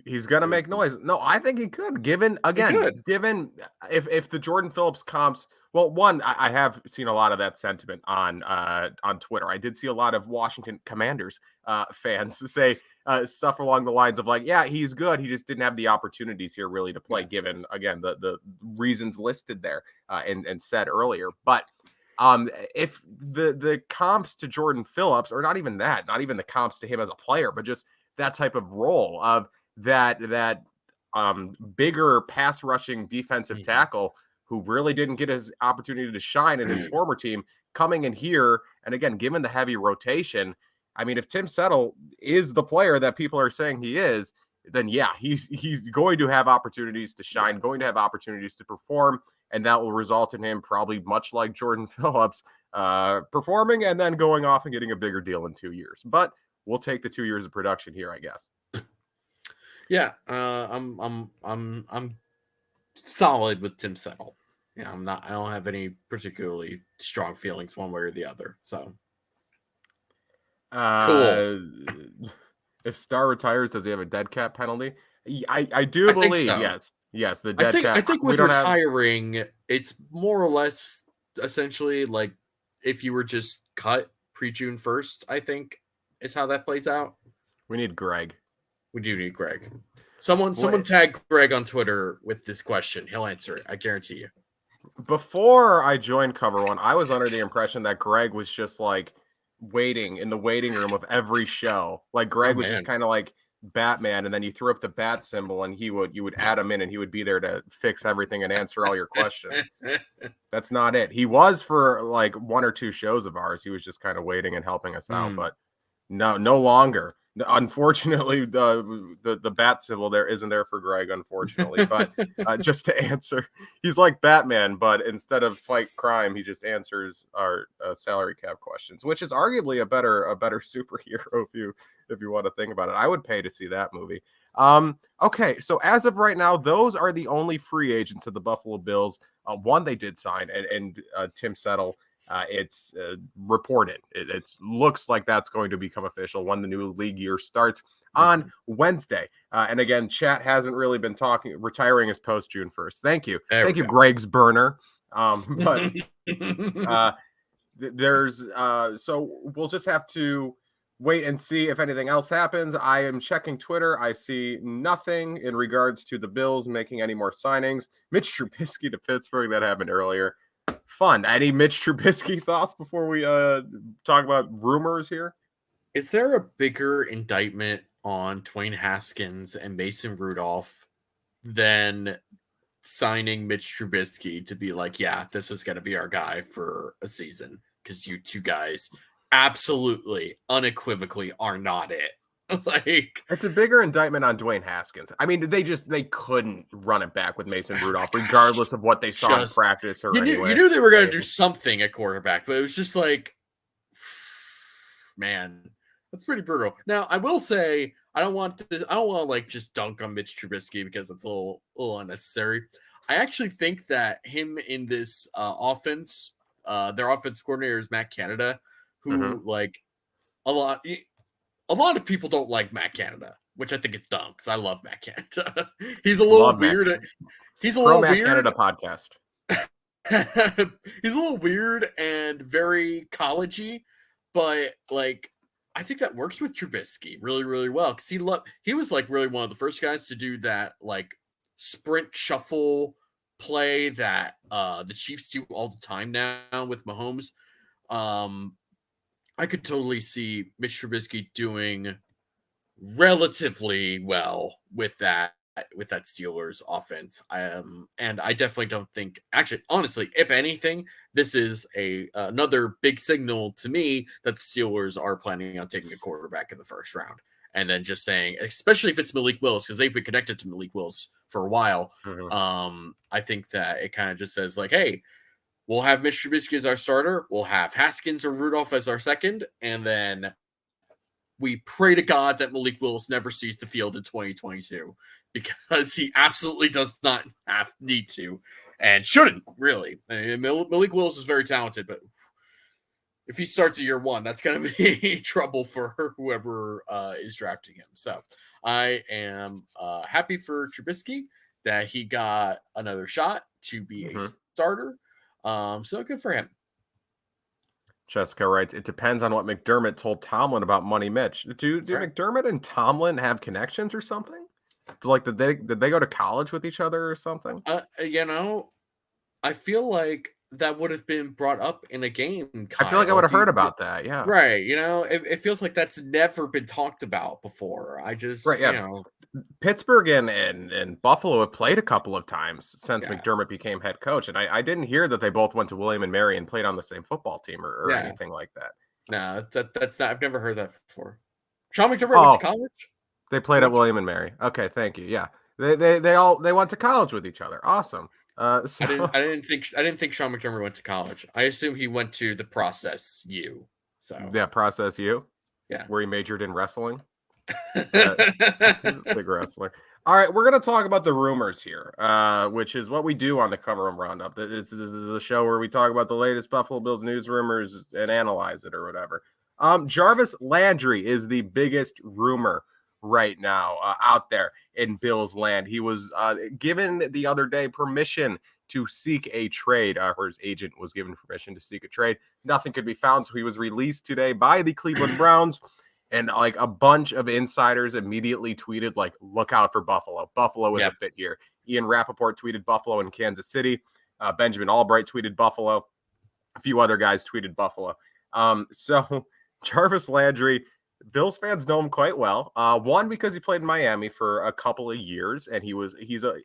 he's gonna make noise. No, I think he could. Given if the Jordan Phillips comps. Well, one, I have seen a lot of that sentiment on Twitter. I did see a lot of Washington Commanders fans say stuff along the lines of like, yeah, he's good. He just didn't have the opportunities here really to play, given again the reasons listed there and said earlier. But if the comps to Jordan Phillips, or not even the comps to him as a player, but just that type of role of that bigger pass rushing defensive tackle who really didn't get his opportunity to shine in his former team coming in here. And again, given the heavy rotation, I mean, if Tim Settle is the player that people are saying he is, then yeah, he's going to have opportunities to shine, going to have opportunities to perform, and that will result in him probably much like Jordan Phillips performing and then going off and getting a bigger deal in 2 years. But we'll take the 2 years of production here, I guess. Yeah, I'm solid with Tim Settle. Yeah, I don't have any particularly strong feelings one way or the other. So cool. If Star retires, does he have a dead cap penalty? I do believe so. Yes, the dead cap. I think with retiring, it's more or less essentially like if you were just cut pre-June 1st, I think is how that plays out. We need Greg. We do need Greg. Someone tag Greg on Twitter with this question. He'll answer it. I guarantee you. Before I joined Cover One, I was under the impression that Greg was just like waiting in the waiting room of every show. Like Greg was just kind of like Batman, and then you threw up the bat symbol and you would add him in and he would be there to fix everything and answer all your questions. That's not it. He was for like 1 or 2 shows of ours. He was just kind of waiting and helping us out, but no longer. Unfortunately, the bat symbol there isn't there for Greg, unfortunately. But just to answer, he's like Batman, but instead of fight crime, he just answers our salary cap questions, which is arguably a better superhero if you want to think about it. I would pay to see that movie. Okay, so as of right now, those are the only free agents of the Buffalo Bills. One they did sign, and Tim Settle. It's reported. It looks like that's going to become official when the new league year starts on Wednesday. And again, chat hasn't really been retiring his post June 1st. Thank you. Thank you, Greg's burner. But there's so we'll just have to wait and see if anything else happens. I am checking Twitter. I see nothing in regards to the Bills making any more signings. Mitch Trubisky to Pittsburgh, that happened earlier. Fun. Any Mitch Trubisky thoughts before we talk about rumors here? Is there a bigger indictment on Dwayne Haskins and Mason Rudolph than signing Mitch Trubisky to be like, yeah, this is going to be our guy for a season? Because you two guys absolutely, unequivocally are not it. Like, it's a bigger indictment on Dwayne Haskins. I mean, they couldn't run it back with Mason Rudolph, regardless of what they saw in practice or anyway. You knew they were going to do something at quarterback, but it was just like, man, that's pretty brutal. Now, I will say, I don't want to like just dunk on Mitch Trubisky because it's a little unnecessary. I actually think that him in this offense, their offense coordinator is Matt Canada, who like a lot of people don't like Matt Canada, which I think is dumb because I love Matt Canada. He's a little weird. He's a little weird. Canada podcast. He's a little weird and very collegey, but like I think that works with Trubisky really, really well because he was like really one of the first guys to do that like sprint shuffle play that the Chiefs do all the time now with Mahomes. I could totally see Mitch Trubisky doing relatively well with that Steelers offense. And I definitely don't think, actually, honestly, if anything, this is another big signal to me that the Steelers are planning on taking a quarterback in the first round. And then just saying, especially if it's Malik Willis, because they've been connected to Malik Willis for a while. I think that it kind of just says like, hey, we'll have Mitch Trubisky as our starter. We'll have Haskins or Rudolph as our second. And then we pray to God that Malik Willis never sees the field in 2022 because he absolutely does not need to and shouldn't, really. I mean, Malik Willis is very talented, but if he starts at year one, that's going to be trouble for whoever is drafting him. So I am happy for Trubisky that he got another shot to be a starter. So good for him. Jessica writes, it depends on what McDermott told Tomlin about Money Mitch. Do McDermott and Tomlin have connections or something? Like, did they go to college with each other or something? I feel like that would have been brought up in a game. Kyle. I feel like I would have heard about that. Yeah. Right. It feels like that's never been talked about before. I just, Pittsburgh and Buffalo have played a couple of times since McDermott became head coach. And I didn't hear that they both went to William and Mary and played on the same football team or anything like that. No, that's not, I've never heard that before. Sean McDermott went to college? They played at William and Mary. Okay, thank you. Yeah. They went to college with each other. Awesome. I didn't think Sean McDermott went to college. I assume he went to the Process U. So yeah, Process U. Yeah, where he majored in wrestling. Big wrestler. All right, we're gonna talk about the rumors here, which is what we do on the Cover 'Em Roundup. This is a show where we talk about the latest Buffalo Bills news rumors and analyze it or whatever. Jarvis Landry is the biggest rumor right now out there in Bills land. He was given the other day permission to seek a trade, or his agent was given permission to seek a trade. Nothing could be found, so he was released today by the Cleveland Browns. And like a bunch of insiders immediately tweeted, like, look out for Buffalo. Buffalo is a fit here. Ian Rappaport tweeted Buffalo in Kansas City. Benjamin Albright tweeted Buffalo. A few other guys tweeted Buffalo. So Jarvis Landry, Bills fans know him quite well. One, because he played in Miami for a couple of years, and he's a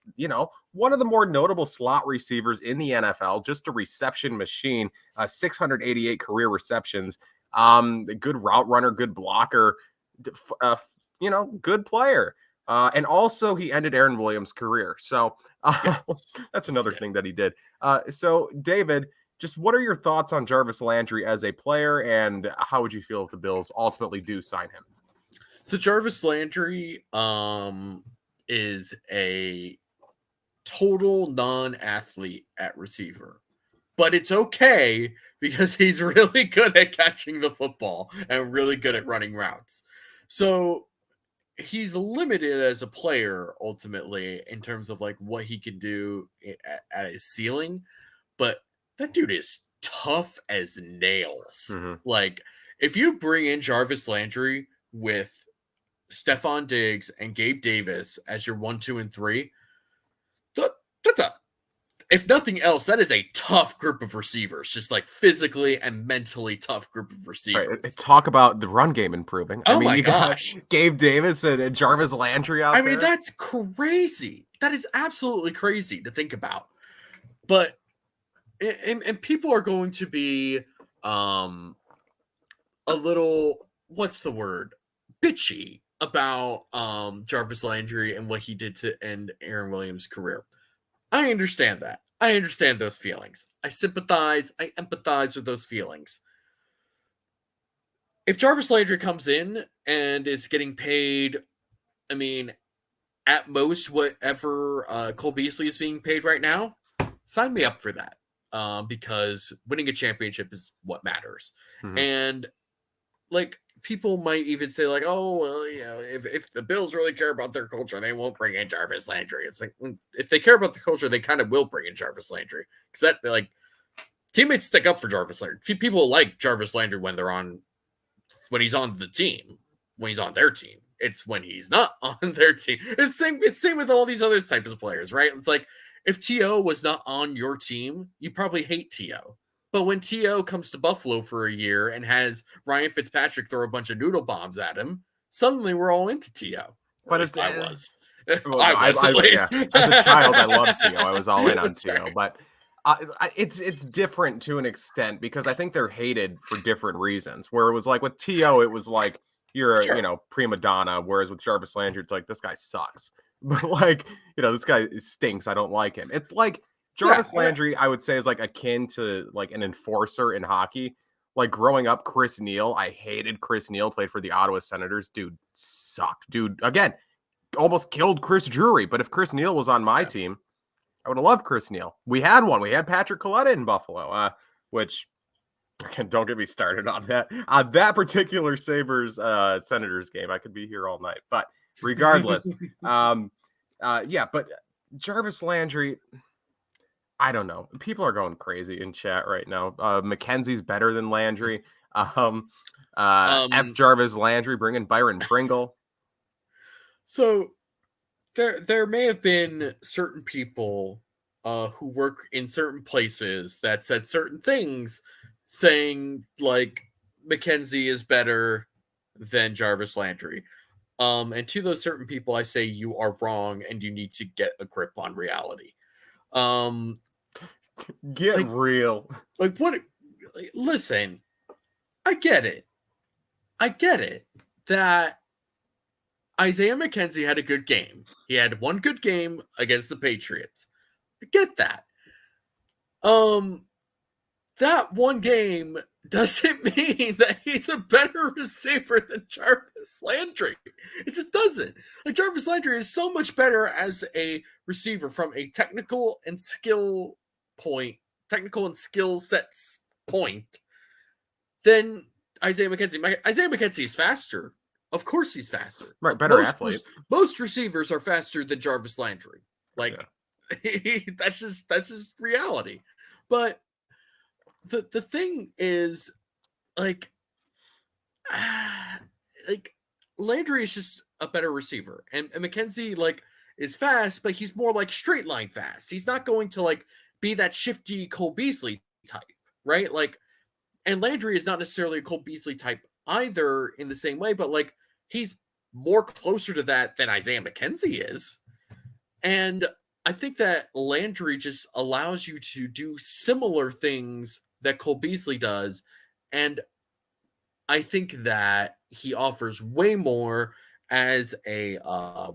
one of the more notable slot receivers in the NFL, just a reception machine, 688 career receptions. Good route runner, good blocker, good player. And also he ended Aaron Williams' career. So that's another thing that he did. So David, just what are your thoughts on Jarvis Landry as a player, and how would you feel if the Bills ultimately do sign him? So Jarvis Landry is a total non-athlete at receiver. But it's okay because he's really good at catching the football and really good at running routes. So he's limited as a player ultimately in terms of like what he can do at his ceiling. But that dude is tough as nails. Mm-hmm. Like if you bring in Jarvis Landry with Stephon Diggs and Gabe Davis as your 1, 2, and 3, that's a, if nothing else, that is a tough group of receivers, just like physically and mentally tough group of receivers. Right. Talk about the run game improving. Oh my gosh. Gabe Davis and Jarvis Landry out there. I mean, that's crazy. That is absolutely crazy to think about. But, and people are going to be a little, what's the word? Bitchy about Jarvis Landry and what he did to end Aaron Williams' career. I understand that. I understand those feelings. I sympathize. I empathize with those feelings. If Jarvis Landry comes in and is getting paid, I mean, at most whatever Cole Beasley is being paid right now, sign me up for that. Because winning a championship is what matters. Mm-hmm. And like people might even say like, oh, well, you know, if the Bills really care about their culture, they won't bring in Jarvis Landry. It's like, if they care about the culture, they kind of will bring in Jarvis Landry because that like teammates stick up for Jarvis Landry. People like Jarvis Landry when he's on the team, when he's on their team. It's when he's not on their team. It's same with all these other types of players, right? It's like if T.O. was not on your team, you probably hate T.O. But when T.O. comes to Buffalo for a year and has Ryan Fitzpatrick throw a bunch of noodle bombs at him, suddenly we're all into T.O. But at least I was. Well, I was at least. Yeah. As a child, I loved T.O. I was all in on T.O. But it's different to an extent because I think they're hated for different reasons. Where it was like with T.O., it was like you're a prima donna, whereas with Jarvis Landry, it's like this guy sucks. But like this guy stinks. I don't like him. It's like Jarvis Landry, I would say, is like akin to like an enforcer in hockey. Like growing up, Chris Neal, I hated Chris Neal, played for the Ottawa Senators. Dude sucked. Dude, again, almost killed Chris Drury. But if Chris Neal was on my team, I would have loved Chris Neal. We had one. We had Patrick Coletta in Buffalo, which don't get me started on that. On that particular Sabres Senators game, I could be here all night. But regardless, but Jarvis Landry, I don't know. People are going crazy in chat right now. McKenzie's better than Landry. F Jarvis Landry, bring in Byron Pringle. So there may have been certain people who work in certain places that said certain things, saying like McKenzie is better than Jarvis Landry. And to those certain people, I say you are wrong and you need to get a grip on reality. Get real. Like what? Like, listen, I get it that Isaiah McKenzie had a good game. He had one good game against the Patriots. I get that. That one game doesn't mean that he's a better receiver than Jarvis Landry. It just doesn't. Like Jarvis Landry is so much better as a receiver from a technical and skill sets point than Isaiah McKenzie. Isaiah McKenzie is faster. Of course he's faster. Right, better athlete. Most receivers are faster than Jarvis Landry. Like that's just reality. But the thing is like Landry is just a better receiver. And McKenzie like is fast, but he's more like straight line fast. He's not going to like be that shifty Cole Beasley type, right? Like, and Landry is not necessarily a Cole Beasley type either in the same way, but like he's more closer to that than Isaiah McKenzie is. And I think that Landry just allows you to do similar things that Cole Beasley does. And I think that he offers way more as a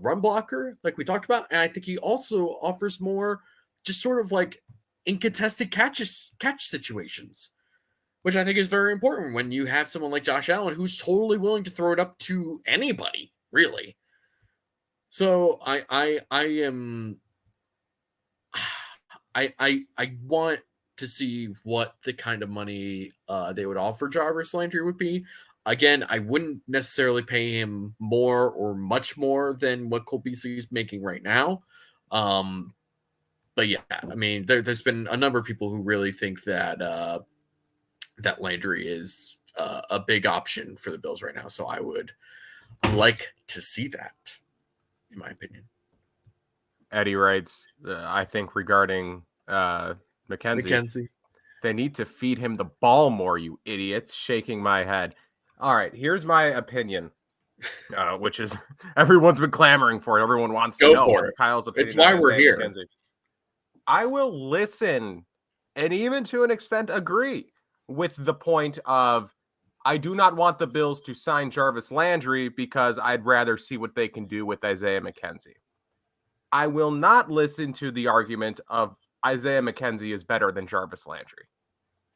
run blocker, like we talked about. And I think he also offers more just sort of like in contested catch situations. which I think is very important when you have someone like Josh Allen who's totally willing to throw it up to anybody, really. So I am I want to see what the kind of money they would offer Jarvis Landry would be. Again, I wouldn't necessarily pay him more or much more than what Cole Beasley is making right now. But yeah, I mean, there's been a number of people who really think that that Landry is a big option for the Bills right now. So I would like to see that, in my opinion. Eddie writes, I think regarding McKenzie, they need to feed him the ball more, you idiots. Shaking my head. All right, here's my opinion, which is everyone's been clamoring for it. Everyone wants to know what Kyle's opinion. It's why we're here. McKenzie. I will listen and even to an extent agree with the point of I do not want the Bills to sign Jarvis Landry because I'd rather see what they can do with Isaiah McKenzie. I will not listen to the argument of Isaiah McKenzie is better than Jarvis Landry.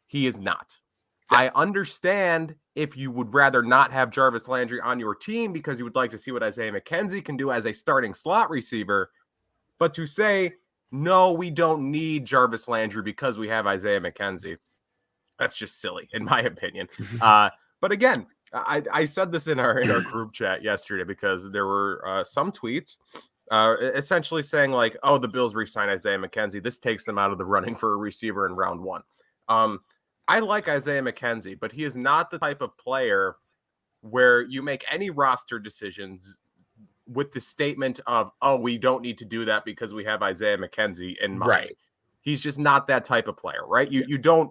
He is not. Yeah. I understand if you would rather not have Jarvis Landry on your team because you would like to see what Isaiah McKenzie can do as a starting slot receiver. But to say, no, we don't need Jarvis Landry because we have Isaiah McKenzie, that's just silly, in my opinion. But again, I said this in our group chat yesterday because there were some tweets essentially saying like, oh, the Bills re-sign Isaiah McKenzie. This takes them out of the running for a receiver in round one. I like Isaiah McKenzie, but he is not the type of player where you make any roster decisions with the statement of, oh, we don't need to do that because we have Isaiah McKenzie in mind. Right. He's just not that type of player, right? You don't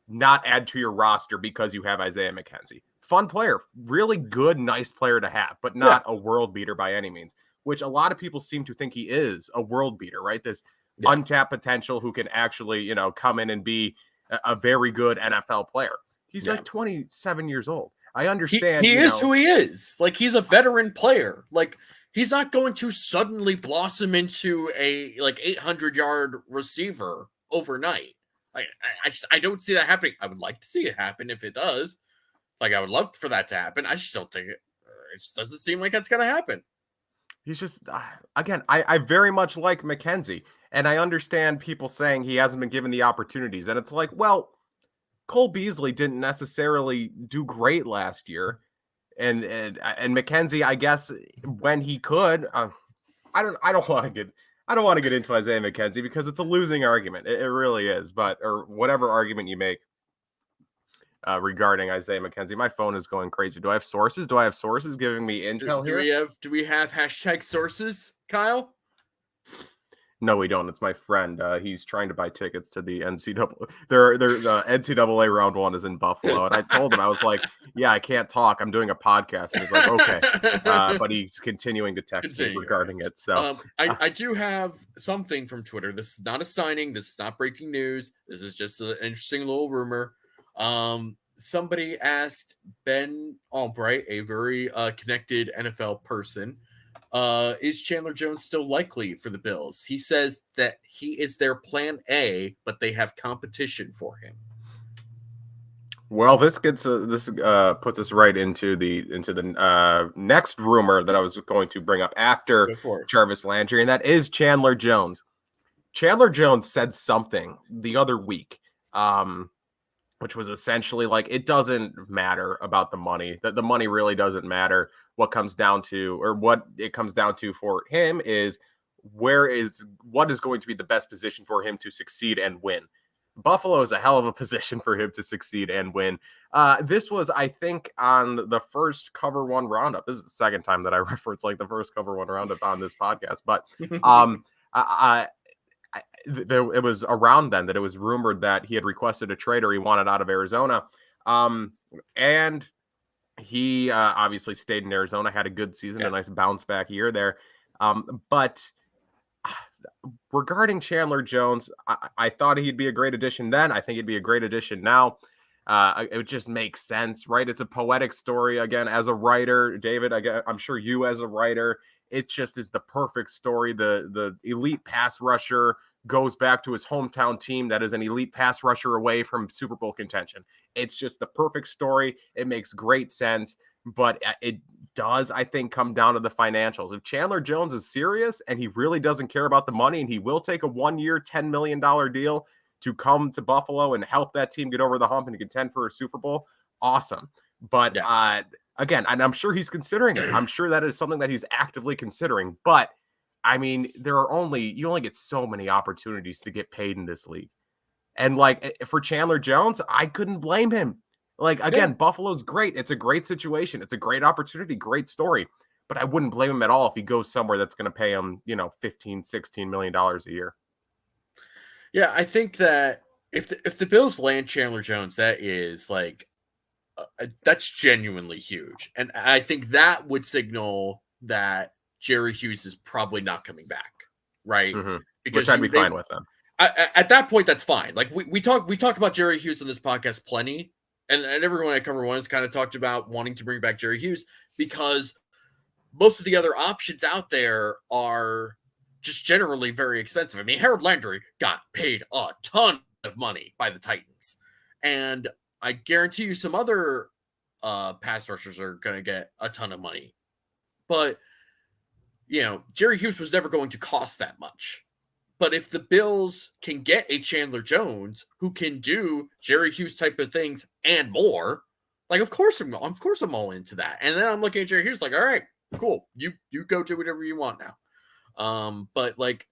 not add to your roster because you have Isaiah McKenzie. Fun player, really good, nice player to have, but not a world beater by any means, which a lot of people seem to think he is a world beater, right? This untapped potential who can actually, come in and be a very good NFL player. He's like 27 years old. I understand. He is who he is. Like, he's a veteran player. Like, he's not going to suddenly blossom into a 800-yard receiver overnight. I don't see that happening. I would like to see it happen if it does. Like, I would love for that to happen. I just don't think it just doesn't seem like that's going to happen. He's just, again, I very much like McKenzie. And I understand people saying he hasn't been given the opportunities. And it's like, well, Cole Beasley didn't necessarily do great last year. And McKenzie, I guess, when he could, I don't want to get into Isaiah McKenzie because it's a losing argument. It really is. But, or whatever argument you make regarding Isaiah McKenzie, my phone is going crazy. Do I have sources? Do I have sources giving me intel here? Do we have hashtag sources, Kyle? No, we don't. It's my friend. He's trying to buy tickets to the NCAA. The NCAA round one is in Buffalo. And I told him, I was like, yeah, I can't talk. I'm doing a podcast. And he's like, okay. But he's continuing to text me regarding it. So I do have something from Twitter. This is not a signing. This is not breaking news. This is just an interesting little rumor. Somebody asked Ben Albright, a very connected NFL person, is Chandler Jones still likely for the Bills? He says that he is their plan A, but they have competition for him. Well, this puts us right into the next rumor that I was going to bring up after Jarvis Landry, and that is Chandler Jones. Chandler Jones said something the other week, which was essentially like, it doesn't matter about the money. That the money really doesn't matter. What it comes down to for him is what is going to be the best position for him to succeed and win. Buffalo is a hell of a position for him to succeed and win. This was, I think, on the first Cover One Roundup. This is the second time that I reference like the first Cover One Roundup on this podcast, but it was around then that it was rumored that he had requested a trade or he wanted out of Arizona. And he obviously stayed in Arizona, had a good season, a nice bounce back year there. But regarding Chandler Jones, I thought he'd be a great addition then. I think he'd be a great addition now. It just makes sense, right? It's a poetic story. Again, as a writer, David, I'm sure you as a writer, it just is the perfect story. The elite pass rusher goes back to his hometown team that is an elite pass rusher away from Super Bowl contention. It's just the perfect story. It makes great sense, but it does, I think, come down to the financials. If Chandler Jones is serious and he really doesn't care about the money, and he will take a 1-year, $10 million deal to come to Buffalo and help that team get over the hump and contend for a Super Bowl, awesome. But again, and I'm sure he's considering it. I'm sure that is something that he's actively considering. But I mean, you only get so many opportunities to get paid in this league. And like for Chandler Jones, I couldn't blame him. Like, again, Buffalo's great. It's a great situation. It's a great opportunity, great story. But I wouldn't blame him at all if he goes somewhere that's going to pay him, $15, $16 million a year. Yeah, I think that if the Bills land Chandler Jones, that is like that's genuinely huge, and I think that would signal that Jerry Hughes is probably not coming back, right? Mm-hmm. Because which I'd be fine with them. At that point, that's fine. Like we talk about Jerry Hughes in this podcast plenty, and everyone at Cover One has kind of talked about wanting to bring back Jerry Hughes because most of the other options out there are just generally very expensive. I mean, Harold Landry got paid a ton of money by the Titans, and I guarantee you some other pass rushers are going to get a ton of money. But, Jerry Hughes was never going to cost that much. But if the Bills can get a Chandler Jones who can do Jerry Hughes type of things and more, like, of course I'm all into that. And then I'm looking at Jerry Hughes like, all right, cool. You go do whatever you want now. But like,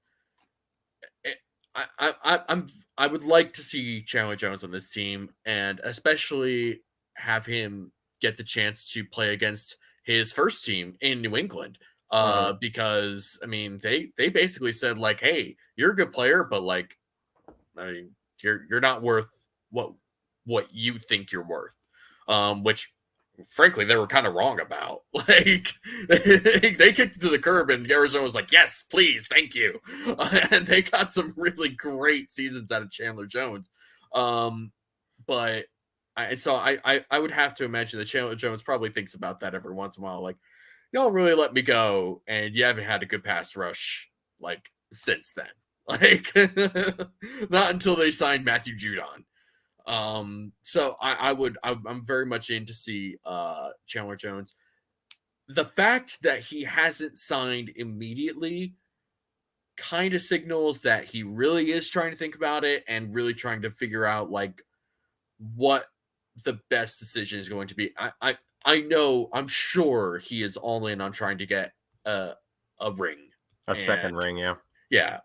I would like to see Chandler Jones on this team, and especially have him get the chance to play against his first team in New England. Because I mean, they basically said like, hey, you're a good player, but like, I mean, you're not worth what you think you're worth. Which frankly, they were kind of wrong about. Like, they kicked it to the curb, and Arizona was like, yes, please, thank you. And they got some really great seasons out of Chandler Jones. But I would have to imagine that Chandler Jones probably thinks about that every once in a while. Like, y'all really let me go, and you haven't had a good pass rush, like, since then. Like, not until they signed Matthew Judon. So I'm very much in to see Chandler Jones. The fact that he hasn't signed immediately kind of signals that he really is trying to think about it and really trying to figure out like what the best decision is going to be. I'm sure he is all in on trying to get a ring, second ring. Yeah.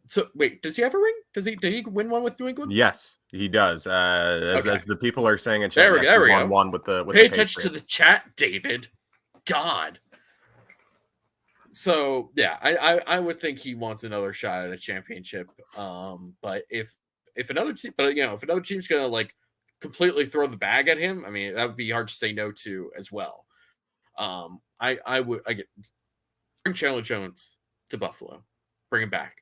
So wait, does he have a ring? Did he win one with New England? Yes, he does. As the people are saying in chat, there we go. One with the pay attention to the chat, David. God. So yeah, I would think he wants another shot at a championship. But if another team, if another team's gonna like completely throw the bag at him, I mean that would be hard to say no to as well. I would bring Chandler Jones to Buffalo, bring him back.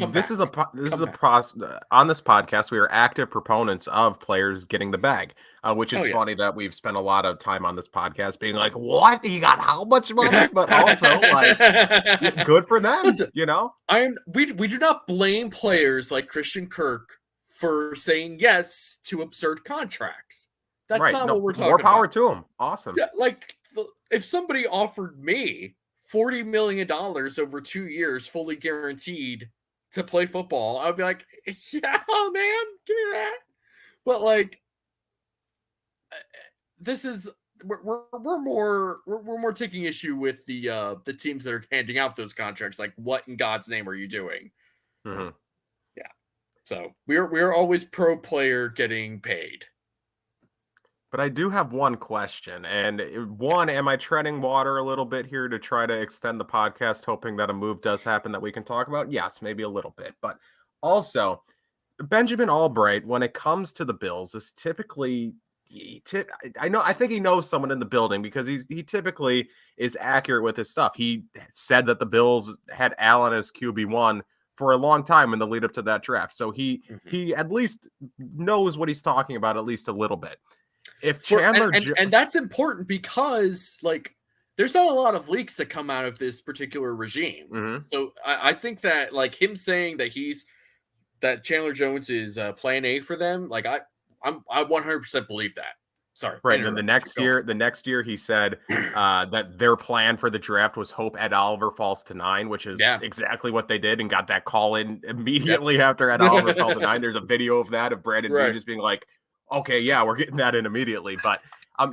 This is a process on this podcast. We are active proponents of players getting the bag, which is funny that we've spent a lot of time on this podcast being like, "What? He got how much money?" But also, like, good for them. Listen, we do not blame players like Christian Kirk for saying yes to absurd contracts. That's not what we're talking about. More power to him. Awesome. Yeah, like if somebody offered me $40 million over 2 years, fully guaranteed to play football, I would be like, yeah, man, give me that. But like, this is we're more taking issue with the teams that are handing out those contracts. Like, what in God's name are you doing? Mm-hmm. Yeah. So we're always pro player getting paid. But I do have one question. And am I treading water a little bit here to try to extend the podcast, hoping that a move does happen that we can talk about? Yes, maybe a little bit. But also, Benjamin Albright, when it comes to the Bills, is typically, I think he knows someone in the building because he typically is accurate with his stuff. He said that the Bills had Allen as QB1 for a long time in the lead up to that draft. So he at least knows what he's talking about, at least a little bit. If Chandler and that's important because like there's not a lot of leaks that come out of this particular regime. Mm-hmm. So I think that like him saying that Chandler Jones is plan A for them, like I 100% believe that. Sorry. Right. And then the next year he said that their plan for the draft was hope Ed Oliver falls to 9, which is exactly what they did, and got that call in immediately after Ed Oliver fell to 9. There's a video of that of Brandon Beane just being like, okay, yeah, we're getting that in immediately. But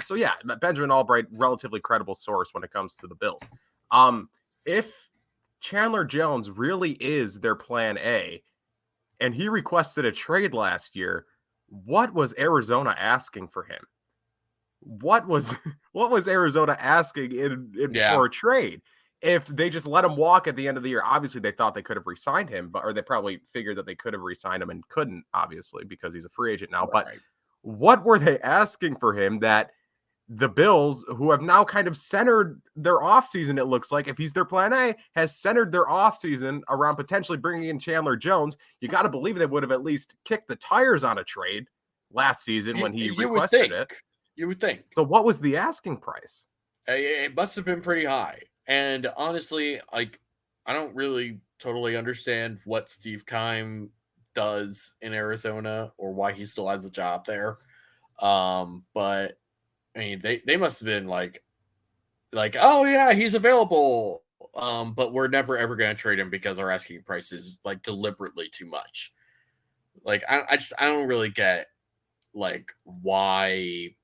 so yeah, Benjamin Albright, relatively credible source when it comes to the Bills. If Chandler Jones really is their plan A, and he requested a trade last year, what was Arizona asking for him? What was Arizona asking for a trade? If they just let him walk at the end of the year, obviously they thought they could have re-signed him, or they probably figured that they could have re-signed him and couldn't, obviously, because he's a free agent now. Right. But what were they asking for him that the Bills, who have now kind of centered their offseason, it looks like, if he's their plan A, has centered their offseason around potentially bringing in Chandler Jones? You got to believe they would have at least kicked the tires on a trade last season when he requested it. You would think. So what was the asking price? It must have been pretty high. And honestly, like, I don't really totally understand what Steve Keim does in Arizona or why he still has a job there. But I mean, they must have been like, oh yeah, he's available. But we're never ever going to trade him because our asking price is like deliberately too much. Like, I don't really get like why.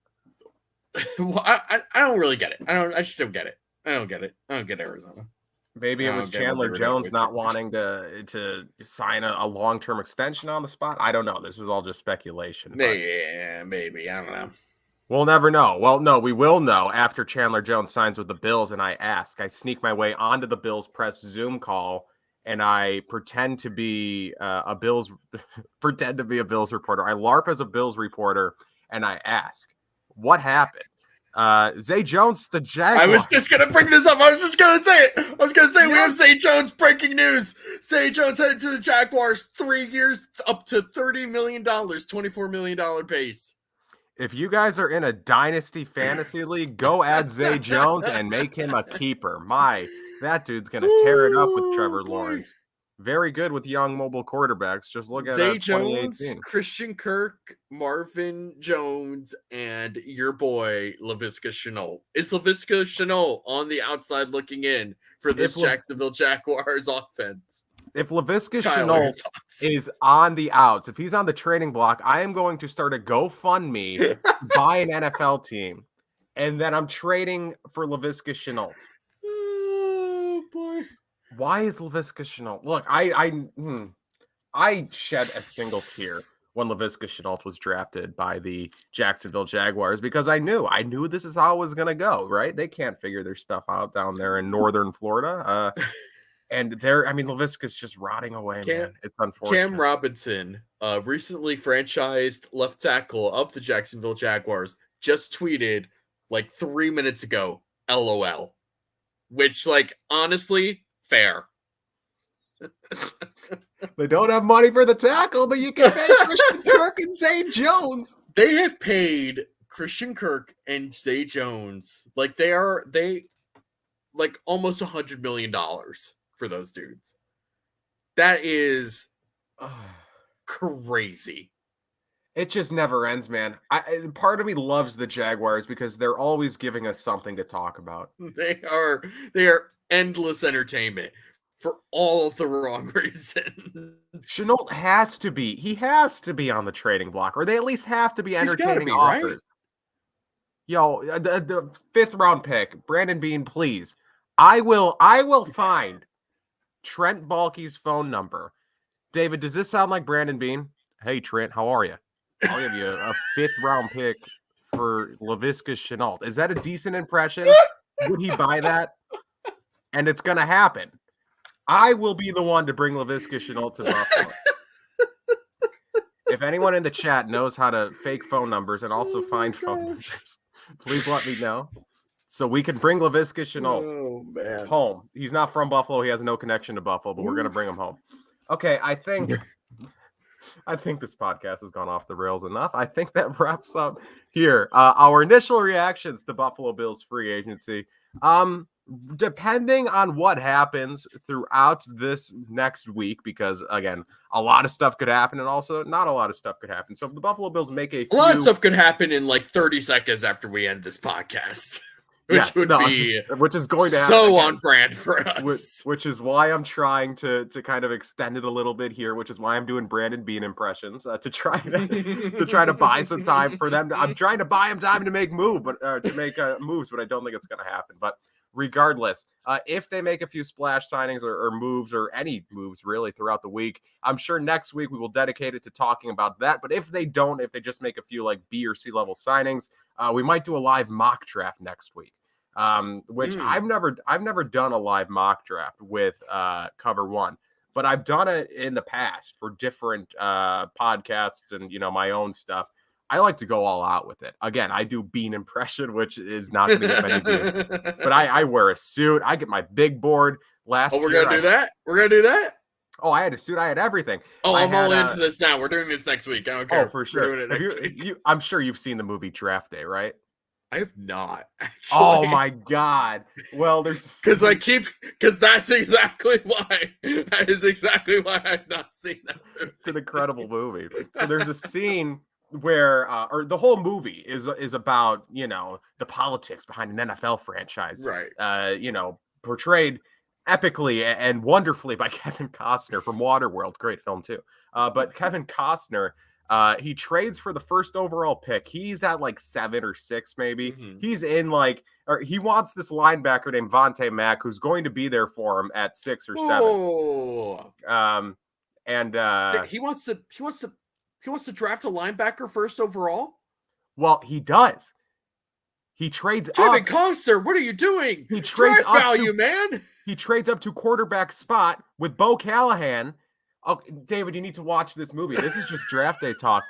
Well, I don't really get it. I just don't get it. I don't get it. I don't get Arizona. Maybe it was Chandler Jones not wanting to sign a long-term extension on the spot. I don't know. This is all just speculation. Yeah, maybe. I don't know. We'll never know. Well, no, we will know after Chandler Jones signs with the Bills, and I sneak my way onto the Bills press Zoom call, and I pretend to be a Bills reporter. I LARP as a Bills reporter, and I ask, what happened? Zay Jones, the Jaguars. I was just going to bring this up. I was just going to say it. I was going to say, we have Zay Jones breaking news. Zay Jones headed to the Jaguars, 3 years, up to $30 million, $24 million base. If you guys are in a dynasty fantasy league, go add Zay Jones and make him a keeper. That dude's going to tear it up with Trevor Lawrence. Very good with young mobile quarterbacks. Just look at Zay Jones, Christian Kirk, Marvin Jones, and your boy Laviska Shenault. Is Laviska Shenault on the outside looking in for this Jacksonville Jaguars offense? If Laviska Shenault is on the outs, if he's on the trading block, I am going to start a GoFundMe, buy an NFL team, and then I'm trading for Laviska Shenault. Oh boy. Why is Laviska Shenault? Look, I shed a single tear when Laviska Shenault was drafted by the Jacksonville Jaguars because I knew this is how it was going to go, right? They can't figure their stuff out down there in northern Florida. And Laviska's just rotting away, man. It's unfortunate. Cam Robinson, recently franchised left tackle of the Jacksonville Jaguars, just tweeted like 3 minutes ago, LOL. Which, like, honestly, fair. They don't have money for the tackle, but you can pay Christian Kirk and Zay Jones. They have paid Christian Kirk and Zay Jones like almost $100 million for those dudes. That is crazy. It just never ends, man. Part of me loves the Jaguars because they're always giving us something to talk about. They are endless entertainment for all of the wrong reasons. Shenault has to be on the trading block, or they at least have to be entertaining offers. Right? Yo, the 5th round pick, Brandon Beane, please. I will find Trent Baalke's phone number. David, does this sound like Brandon Beane? Hey, Trent, how are you? I'll give you a 5th round pick for Laviska Shenault. Is that a decent impression? Would he buy that? And it's going to happen. I will be the one to bring Laviska Shenault to Buffalo. If anyone in the chat knows how to fake phone numbers and also find phone numbers, please let me know so we can bring Laviska Shenault home. He's not from Buffalo. He has no connection to Buffalo, but we're going to bring him home. Okay, I think this podcast has gone off the rails enough. I think that wraps up here. Our initial reactions to Buffalo Bills free agency. Depending on what happens throughout this next week, because again, a lot of stuff could happen, and also not a lot of stuff could happen. So if the Buffalo Bills make a lot of stuff could happen in like 30 seconds after we end this podcast, which which is going to happen so on brand for us. Which is why I'm trying to kind of extend it a little bit here, which is why I'm doing Brandon Bean impressions to try to buy some time for them. I'm trying to buy them time to make moves, but I don't think it's going to happen. But regardless, if they make a few splash signings or moves or any moves really throughout the week, I'm sure next week we will dedicate it to talking about that. But if they don't, if they just make a few like B or C level signings, we might do a live mock draft next week. Which I've never done a live mock draft with Cover One, but I've done it in the past for different podcasts and my own stuff. I like to go all out with it. Again, I do Bean impression, which is not going to get many views. But I wear a suit. I get my big board. We're gonna do that. We're gonna do that. Oh, I had a suit. I had everything. I'm all into this now. We're doing this next week. I don't care. Oh, for sure. We're doing it next week. I'm sure you've seen the movie Draft Day, right? I have not. Actually. Oh my God! Well, because that's exactly why. That is exactly why I've not seen that movie. It's an incredible movie. So there's a scene where, or the whole movie is about the politics behind an NFL franchise, right? Portrayed epically and wonderfully by Kevin Costner from Waterworld. Great film too. But Kevin Costner. He trades for the first overall pick. He's at like 7 or 6, maybe. Mm-hmm. He's in or he wants this linebacker named Vontae Mack, who's going to be there for him at 6 or 7. Oh. And he wants to draft a linebacker first overall. Well, he does. He trades Kevin Costner, what are you doing? He trades draft value, man. He trades up to quarterback spot with Bo Callahan. Oh, David, you need to watch this movie. This is just draft day talk.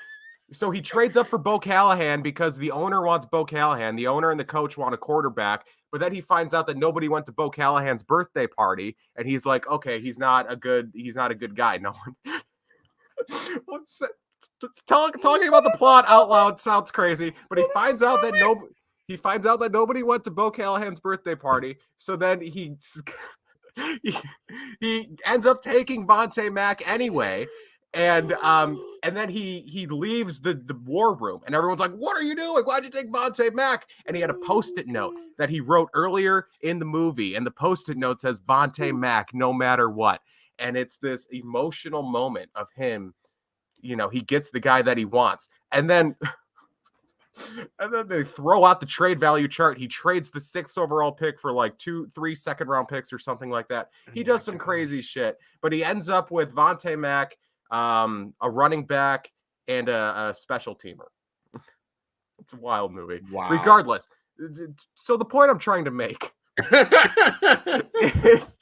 So he trades up for Bo Callahan because the owner wants Bo Callahan. The owner and the coach want a quarterback. But then he finds out that nobody went to Bo Callahan's birthday party, and he's like, "Okay, he's not a good guy." No one. Talking about the plot out loud sounds crazy, but he finds out that nobody went to Bo Callahan's birthday party. So then he ends up taking Vontae Mack anyway, and then he leaves the war room, and everyone's like, "What are you doing? Why'd you take Vontae Mack?" And he had a Post-it note that he wrote earlier in the movie, and the Post-it note says Vontae Mack, no matter what. And it's this emotional moment of him, he gets the guy that he wants, and then they throw out the trade value chart. He trades the 6th overall pick for like 2-3 second-round picks or something like that. He does some crazy shit, but he ends up with Vontae Mack, a running back, and a special teamer. It's a wild movie. Wow. Regardless, so the point I'm trying to make is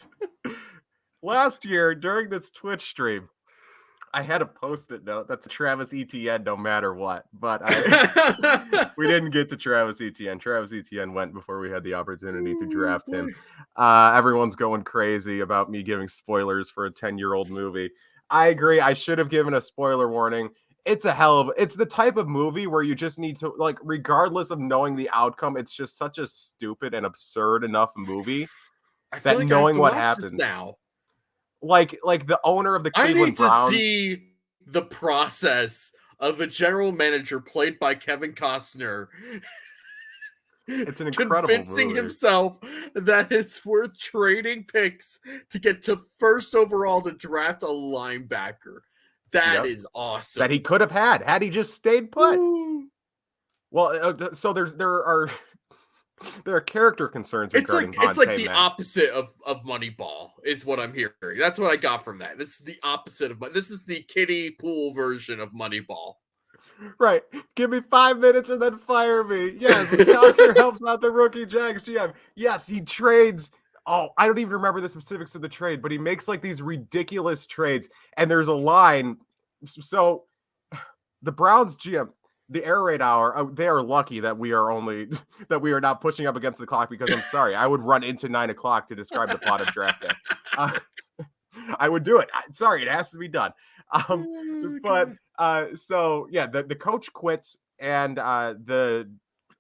last year during this Twitch stream, I had a Post-it note that's Travis Etienne no matter what, but we didn't get to Travis Etienne. Travis Etienne went before we had the opportunity to draft him. Everyone's going crazy about me giving spoilers for a 10-year-old movie. I agree. I should have given a spoiler warning. It's the type of movie where you just need to, like, regardless of knowing the outcome, it's just such a stupid and absurd enough movie that like knowing what happens now. Like the owner of the Cleveland Browns. I need to see the process of a general manager played by Kevin Costner. It's an incredible convincing movie. Himself that it's worth trading picks to get to 1st overall to draft a linebacker. That is awesome. That he could have had he just stayed put. Ooh. Well, so there are character concerns regarding it's like the opposite of Moneyball is what I'm hearing. That's what I got from that. This is the opposite of this is the kiddie pool version of Moneyball. Right. Give me 5 minutes and then fire me. Yes, Costner helps out the rookie Jags GM. Yes, he trades. Oh, I don't even remember the specifics of the trade, but he makes like these ridiculous trades. And there's a line. So the Browns GM, the air raid hour, they are lucky that we are not pushing up against the clock, because I'm sorry, I would run into 9 o'clock to describe the plot of Draft Day. I would do it. Sorry, it has to be done. So yeah, the coach quits, and the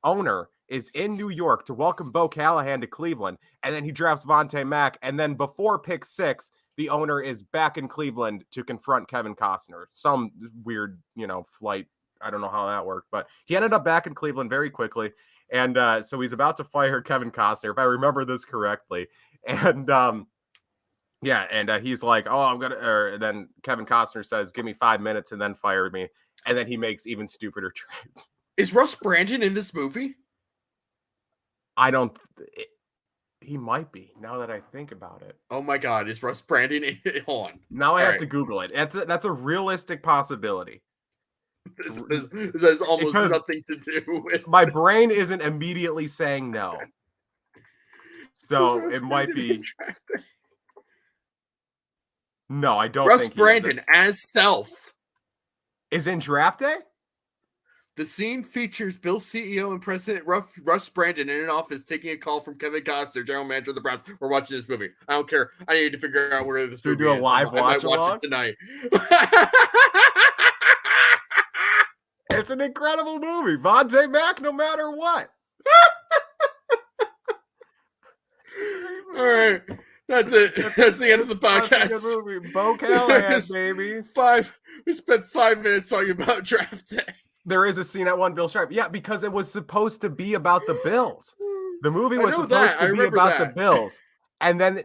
owner is in New York to welcome Bo Callahan to Cleveland, and then he drafts Vontae Mack, and then before pick 6, the owner is back in Cleveland to confront Kevin Costner. Some weird, flight. I don't know how that worked, but he ended up back in Cleveland very quickly. And so he's about to fire Kevin Costner, if I remember this correctly. And he's like, oh, I'm going to, then Kevin Costner says, give me 5 minutes and then fire me. And then he makes even stupider trades. Is Russ Brandon in this movie? He might be, now that I think about it. Oh my God, is Russ Brandon in? Hold on. Now I have to Google it. That's a realistic possibility. This has almost because nothing to do with... My brain isn't immediately saying no. So it might be... No, I don't think Russ Brandon as Self is in Draft Day? The scene features Bill's CEO and President Russ Brandon in an office taking a call from Kevin Costner, general manager of the Browns. We're watching this movie. I don't care. I need to figure out where this movie is. Do a live watch. I might watch it tonight. It's an incredible movie. Vontae Mack, no matter what. All right. That's it. That's the end of the podcast. That's a good movie. Bo Callahan, baby. We spent 5 minutes talking about Draft Day. There is a scene at One Bill Sharp. Yeah, because it was supposed to be about the Bills. The movie was supposed to be about the Bills. And then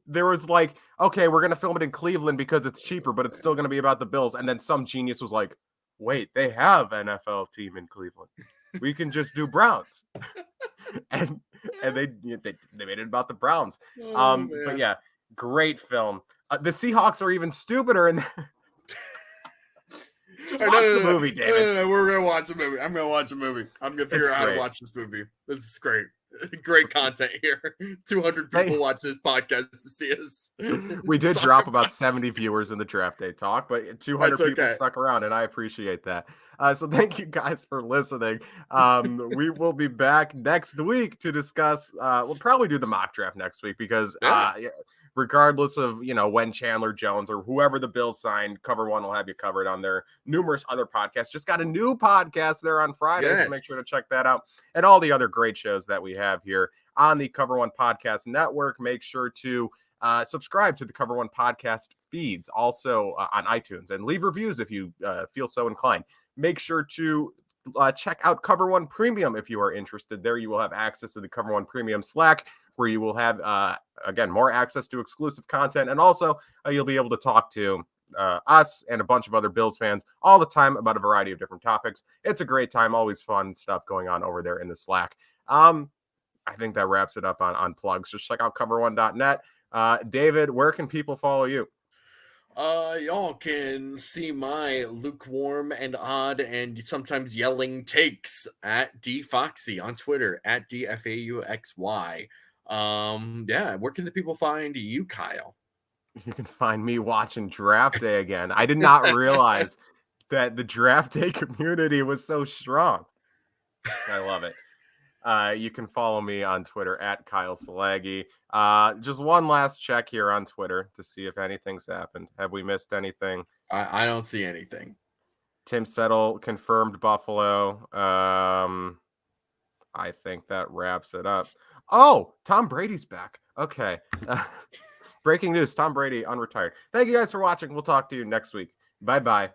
there was like, okay, we're going to film it in Cleveland because it's cheaper, but it's still going to be about the Bills. And then some genius was like, wait, they have an NFL team in Cleveland. We can just do Browns. and they made it about the Browns. But yeah, great film. The Seahawks are even stupider in there. Just watch the movie, David. No, we're going to watch the movie. I'm going to watch the movie. I'm going to figure out how to watch this movie. This is great. Great content here. 200 people watch this podcast to see us. We did drop about 70 viewers in the Draft Day talk, but 200 people stuck around, and I appreciate that. So thank you guys for listening. We will be back next week to discuss. We'll probably do the mock draft next week because regardless of when Chandler Jones or whoever the Bills signed, Cover One will have you covered on their numerous other podcasts. Just got a new podcast there on Friday, so make sure to check that out, and all the other great shows that we have here on the Cover One Podcast Network. Make sure to subscribe to the Cover One Podcast feeds, also on iTunes, and leave reviews if you feel so inclined. Make sure to check out Cover One Premium if you are interested. There you will have access to the Cover One Premium Slack, where you will have, again, more access to exclusive content. And also, you'll be able to talk to us and a bunch of other Bills fans all the time about a variety of different topics. It's a great time. Always fun stuff going on over there in the Slack. I think that wraps it up on plugs. Just check out cover1.net. David, where can people follow you? Y'all can see my lukewarm and odd and sometimes yelling takes at DFoxy on Twitter, at DFAUXY. Where can the people find you, Kyle? You can find me watching Draft Day again. I did not realize that the Draft Day community was so strong. I love it. You can follow me on Twitter at Kyle Silagyi. Just one last check here on Twitter to see if anything's happened. Have we missed anything? I don't see anything. Tim Settle confirmed Buffalo. I think that wraps it up. Oh, Tom Brady's back. Okay. Breaking news. Tom Brady unretired. Thank you guys for watching. We'll talk to you next week. Bye-bye.